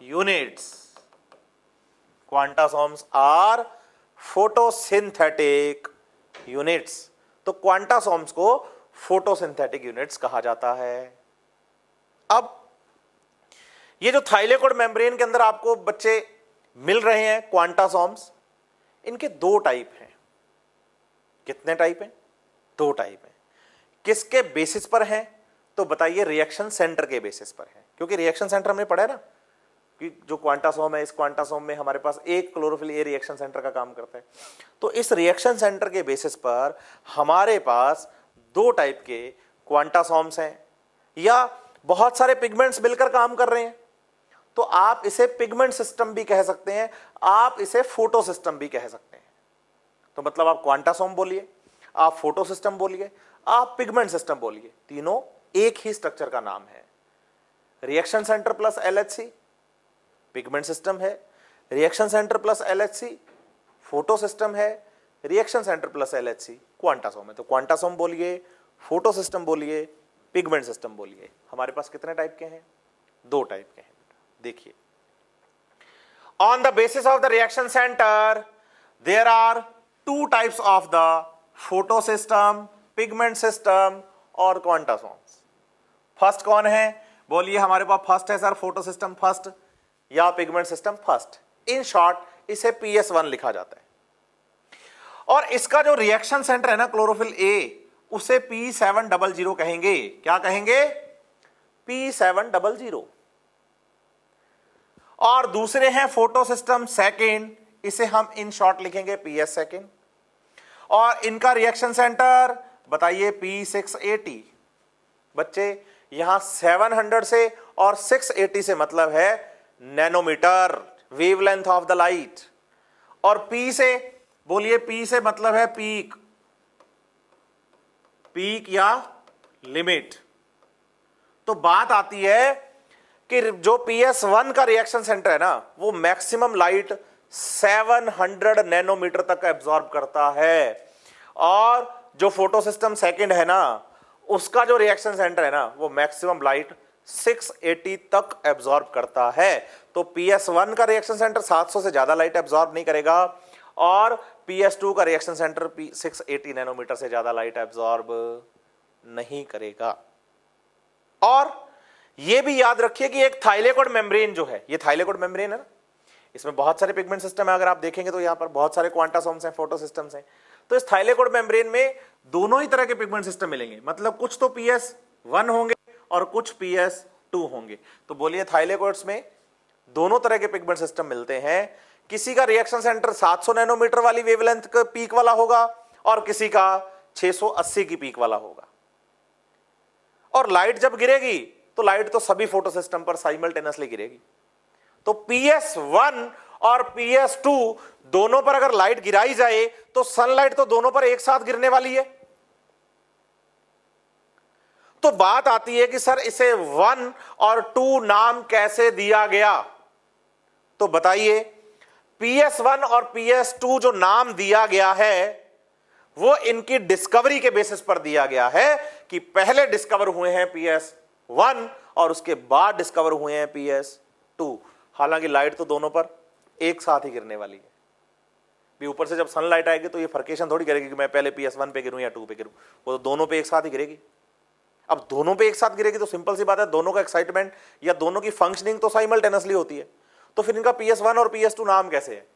Speaker 1: units. Quantasomes are photosynthetic units. तो क्वांटासोम्स को फोटोसिंथेटिक यूनिट्स कहा जाता है। अब ये जो थाइलेकोइड मेम्ब्रेन के अंदर आपको बच्चे मिल रहे हैं क्वांटासोम्स, इनके दो टाइप हैं। कितने टाइप हैं? दो टाइप हैं। किसके बेसिस पर हैं? तो बताइए, रिएक्शन सेंटर के बेसिस पर है। क्योंकि रिएक्शन सेंटर हमने पढ़ा है ना कि जो क्वांटासोम है, इस क्वांटासोम में हमारे पास एक क्लोरोफिल ए रिएक्शन सेंटर का काम करता है। तो इस रिएक्शन सेंटर के बेसिस पर हमारे पास दो टाइप के क्वांटासोम्स हैं, या बहुत सारे पिगमेंट्स मिलकर काम कर रहे हैं। तो आप इसे पिगमेंट सिस्टम भी कह सकते हैं, आप इसे फोटो सिस्टम भी कह सकते हैं। तो मतलब आप क्वांटासोम बोलिए, आप फोटो सिस्टम बोलिए, आप पिगमेंट सिस्टम बोलिए, तीनों एक ही स्ट्रक्चर का नाम है। Reaction centre plus LHC pigment system है, reaction centre plus LHC photosystem है, reaction centre plus LHC quantasome है। तो क्वांटासोम बोलिए, फोटो सिस्टम बोलिए, पिगमेंट सिस्टम बोलिए। हमारे पास कितने टाइप के हैं? दो टाइप के हैं। देखिए, on the basis of the reaction centre there are two types of the photo system, pigment system और क्वांटासोम्स। फर्स्ट कौन है? बोलिए, हमारे पास फर्स्ट है सर फोटो सिस्टम फर्स्ट या pigment system first. In short इसे PS1 लिखा जाता है। और इसका जो रिएक्शन सेंटर है ना क्लोरोफिल ए, उसे P700 कहेंगे। क्या कहेंगे? P700। और दूसरे हैं फोटो सिस्टम सेकेंड, इसे हम इन शॉर्ट लिखेंगे PS सेकेंड। और इनका रिएक्शन सेंटर बताइए P680। बच्चे यहां 700 से और 680 से मतलब है nanometre, wavelength of the light. और P से बोलिए, P से मतलब है पीक, पीक या लिमिट। तो बात आती है कि जो PS1 का रिएक्शन सेंटर है ना, वो मैक्सिमम लाइट 700 नैनोमीटर तक एब्जॉर्ब करता है। और जो फोटो सिस्टम सेकंड है ना, उसका जो रिएक्शन सेंटर है ना, वो मैक्सिमम लाइट 680 तक एब्जॉर्ब करता है। तो PS1 का रिएक्शन सेंटर 700 से ज्यादा लाइट एब्जॉर्ब नहीं करेगा, और PS2 का रिएक्शन सेंटर 680 नैनोमीटर से ज्यादा लाइट एब्जॉर्ब नहीं करेगा। और यह भी याद रखिए कि एक थाइलेकोइड मेम्ब्रेन जो है, ये थाइलेकोइड मेम्ब्रेन है ना, इसमें बहुत सारे पिगमेंट सिस्टम है। अगर आप देखेंगे तो यहां पर बहुत सारे क्वांटासोम्स हैं, फोटो सिस्टम्स हैं। तो इस थाइलेकोइड मेम्ब्रेन में दोनों ही तरह के पिगमेंट सिस्टम मिलेंगे। मतलब कुछ तो PS1 होंगे और कुछ PS2 होंगे। तो बोलिए, थाइलेकोइड्स में दोनों तरह के पिगमेंट सिस्टम मिलते हैं। किसी का रिएक्शन सेंटर 700 नैनोमीटर वाली वेवलेंथ का पीक वाला होगा और किसी का 680 की पीक वाला होगा। और लाइट जब गिरेगी तो लाइट तो सभी फोटो सिस्टम पर साइमल्टेनियसली गिरेगी। तो PS1 और PS2 दोनों पर अगर लाइट गिराई जाए तो सनलाइट तो दोनों पर एक साथ गिरने वाली है। तो बात आती है कि सर इसे 1 और 2 नाम कैसे दिया गया? तो बताइए, PS1 और PS2 जो नाम दिया गया है वो इनकी डिस्कवरी के बेसिस पर दिया गया है कि पहले डिस्कवर हुए हैं PS1 और उसके बाद डिस्कवर हुए हैं PS2। हालांकि लाइट तो दोनों पर एक साथ ही गिरने वाली है। भी ऊपर से जब सनलाइट आएगी तो ये फर्केशन थोड़ी करेगी कि मैं पहले PS1 पे गिरूं या 2 पे गिरूं, वो तो दोनों पे एक साथ ही गिरेगी। अब दोनों पे एक साथ गिरेगी तो सिंपल सी बात है, दोनों का एक्साइटमेंट या दोनों की फंक्शनिंग तो साइमल्टेनियसली होती है। तो फिर इनका PS1 और PS2 नाम कैसे है?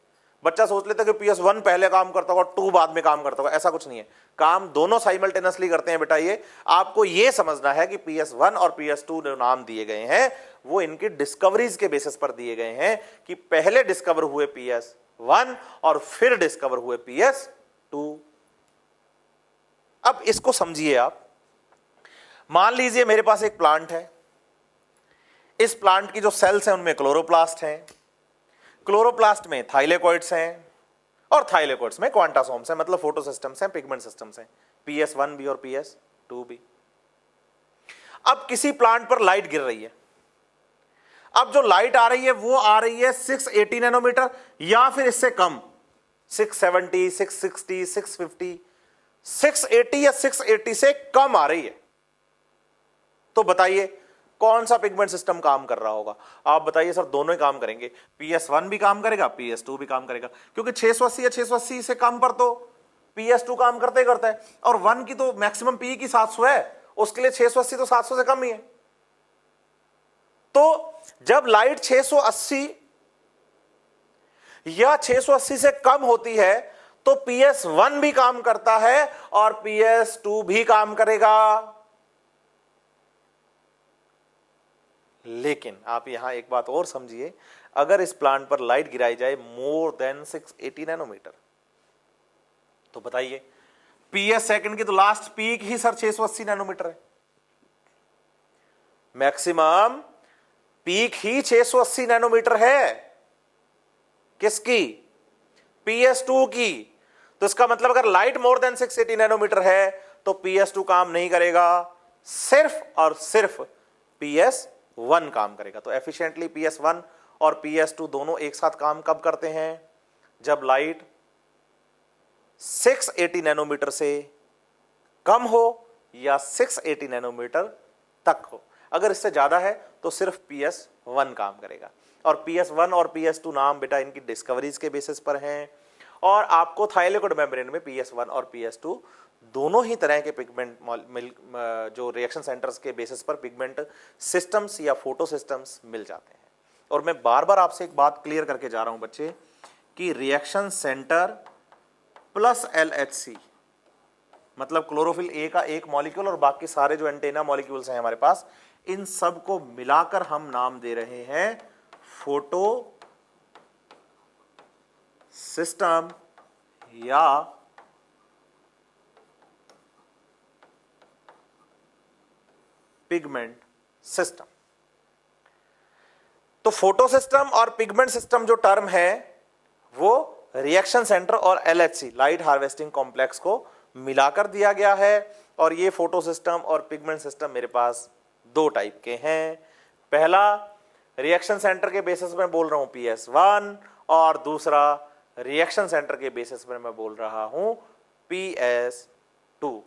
Speaker 1: बच्चा सोच लेता है कि PS1 पहले काम करता होगा, 2 बाद में काम करता होगा। ऐसा कुछ नहीं है, काम दोनों साइमल्टेनियसली करते हैं बेटा। ये आपको ये समझना है कि PS1 और PS2 जो नाम दिए गए हैं वो इनकी डिस्कवरीज के बेसिस पर दिए गए हैं कि पहले डिस्कवर हुए PS1 और फिर डिस्कवर हुए PS2। अब इसको समझिए आप। मान लीजिए मेरे पास एक प्लांट है, इस प्लांट की जो सेल्स हैं उनमें क्लोरोप्लास्ट हैं, क्लोरोप्लास्ट में थाइलेकोइड्स हैं और थाइलेकोइड्स में क्वांटासोम्स हैं, मतलब फोटो सिस्टम्स हैं, पिगमेंट सिस्टम्स हैं, PS1 भी और PS2 भी। अब किसी प्लांट पर लाइट गिर रही है। अब जो लाइट आ रही है वो आ रही है 680 नैनोमीटर या फिर इससे कम, 670, 660, 650, 680 या 680 से कम आ रही है। तो बताइए कौन सा पिगमेंट सिस्टम काम कर रहा होगा? आप बताइए सर, दोनों ही काम करेंगे। PS1 भी काम करेगा, PS2 भी काम करेगा, क्योंकि 680 या 680 से कम पर तो PS2 काम करते ही करता है। और 1 की तो मैक्सिमम पी की 700 है, उसके लिए 680 तो 700 से कम ही है। तो जब लाइट 680 या 680 से कम होती है तो PS1 भी काम करता है और PS2 भी काम करेगा। लेकिन आप यहां एक बात और समझिए, अगर इस प्लांट पर लाइट गिराई जाए मोर देन 680 नैनोमीटर, तो बताइए PS सेकंड की तो लास्ट पीक ही सर 680 नैनोमीटर है, मैक्सिमम पीक ही 680 नैनोमीटर है। किसकी? PS2 की। तो इसका मतलब अगर लाइट मोर देन 680 नैनोमीटर है तो PS2 काम नहीं करेगा, सिर्फ और सिर्फ PS1 काम करेगा। तो एफिशिएंटली PS1 और PS2 दोनों एक साथ काम कब करते हैं? जब लाइट 680 नैनोमीटर से कम हो या 680 नैनोमीटर तक हो। अगर इससे ज्यादा है तो सिर्फ PS1 काम करेगा। और PS1 और PS2 नाम बेटा इनकी डिस्कवरीज के बेसिस पर हैं। और आपको थाइलेकोइड मेम्ब्रेन में PS1 और PS2 दोनों ही तरह के पिगमेंट जो रिएक्शन सेंटर्स के बेसिस पर पिगमेंट सिस्टम्स या फोटो सिस्टम्स मिल जाते हैं। और मैं बार बार आपसे एक बात क्लियर करके जा रहा हूं बच्चे कि रिएक्शन सेंटर प्लस LHC मतलब क्लोरोफिल ए का एक मॉलिक्यूल और बाकी सारे जो एंटेना मॉलिक्यूल्स हैं हमारे पास, इन सब को मिलाकर हम नाम दे रहे हैं फोटो सिस्टम या पिगमेंट सिस्टम। तो फोटो सिस्टम और पिगमेंट सिस्टम जो टर्म है वो रिएक्शन सेंटर और LHC लाइट हार्वेस्टिंग कॉम्प्लेक्स को मिलाकर दिया गया है। और ये फोटो सिस्टम और पिगमेंट सिस्टम मेरे पास दो टाइप के हैं। पहला रिएक्शन सेंटर के बेसिस में बोल रहा हूं PS1 और दूसरा रिएक्शन सेंटर के बेसिस पर मैं बोल रहा हूं PS2।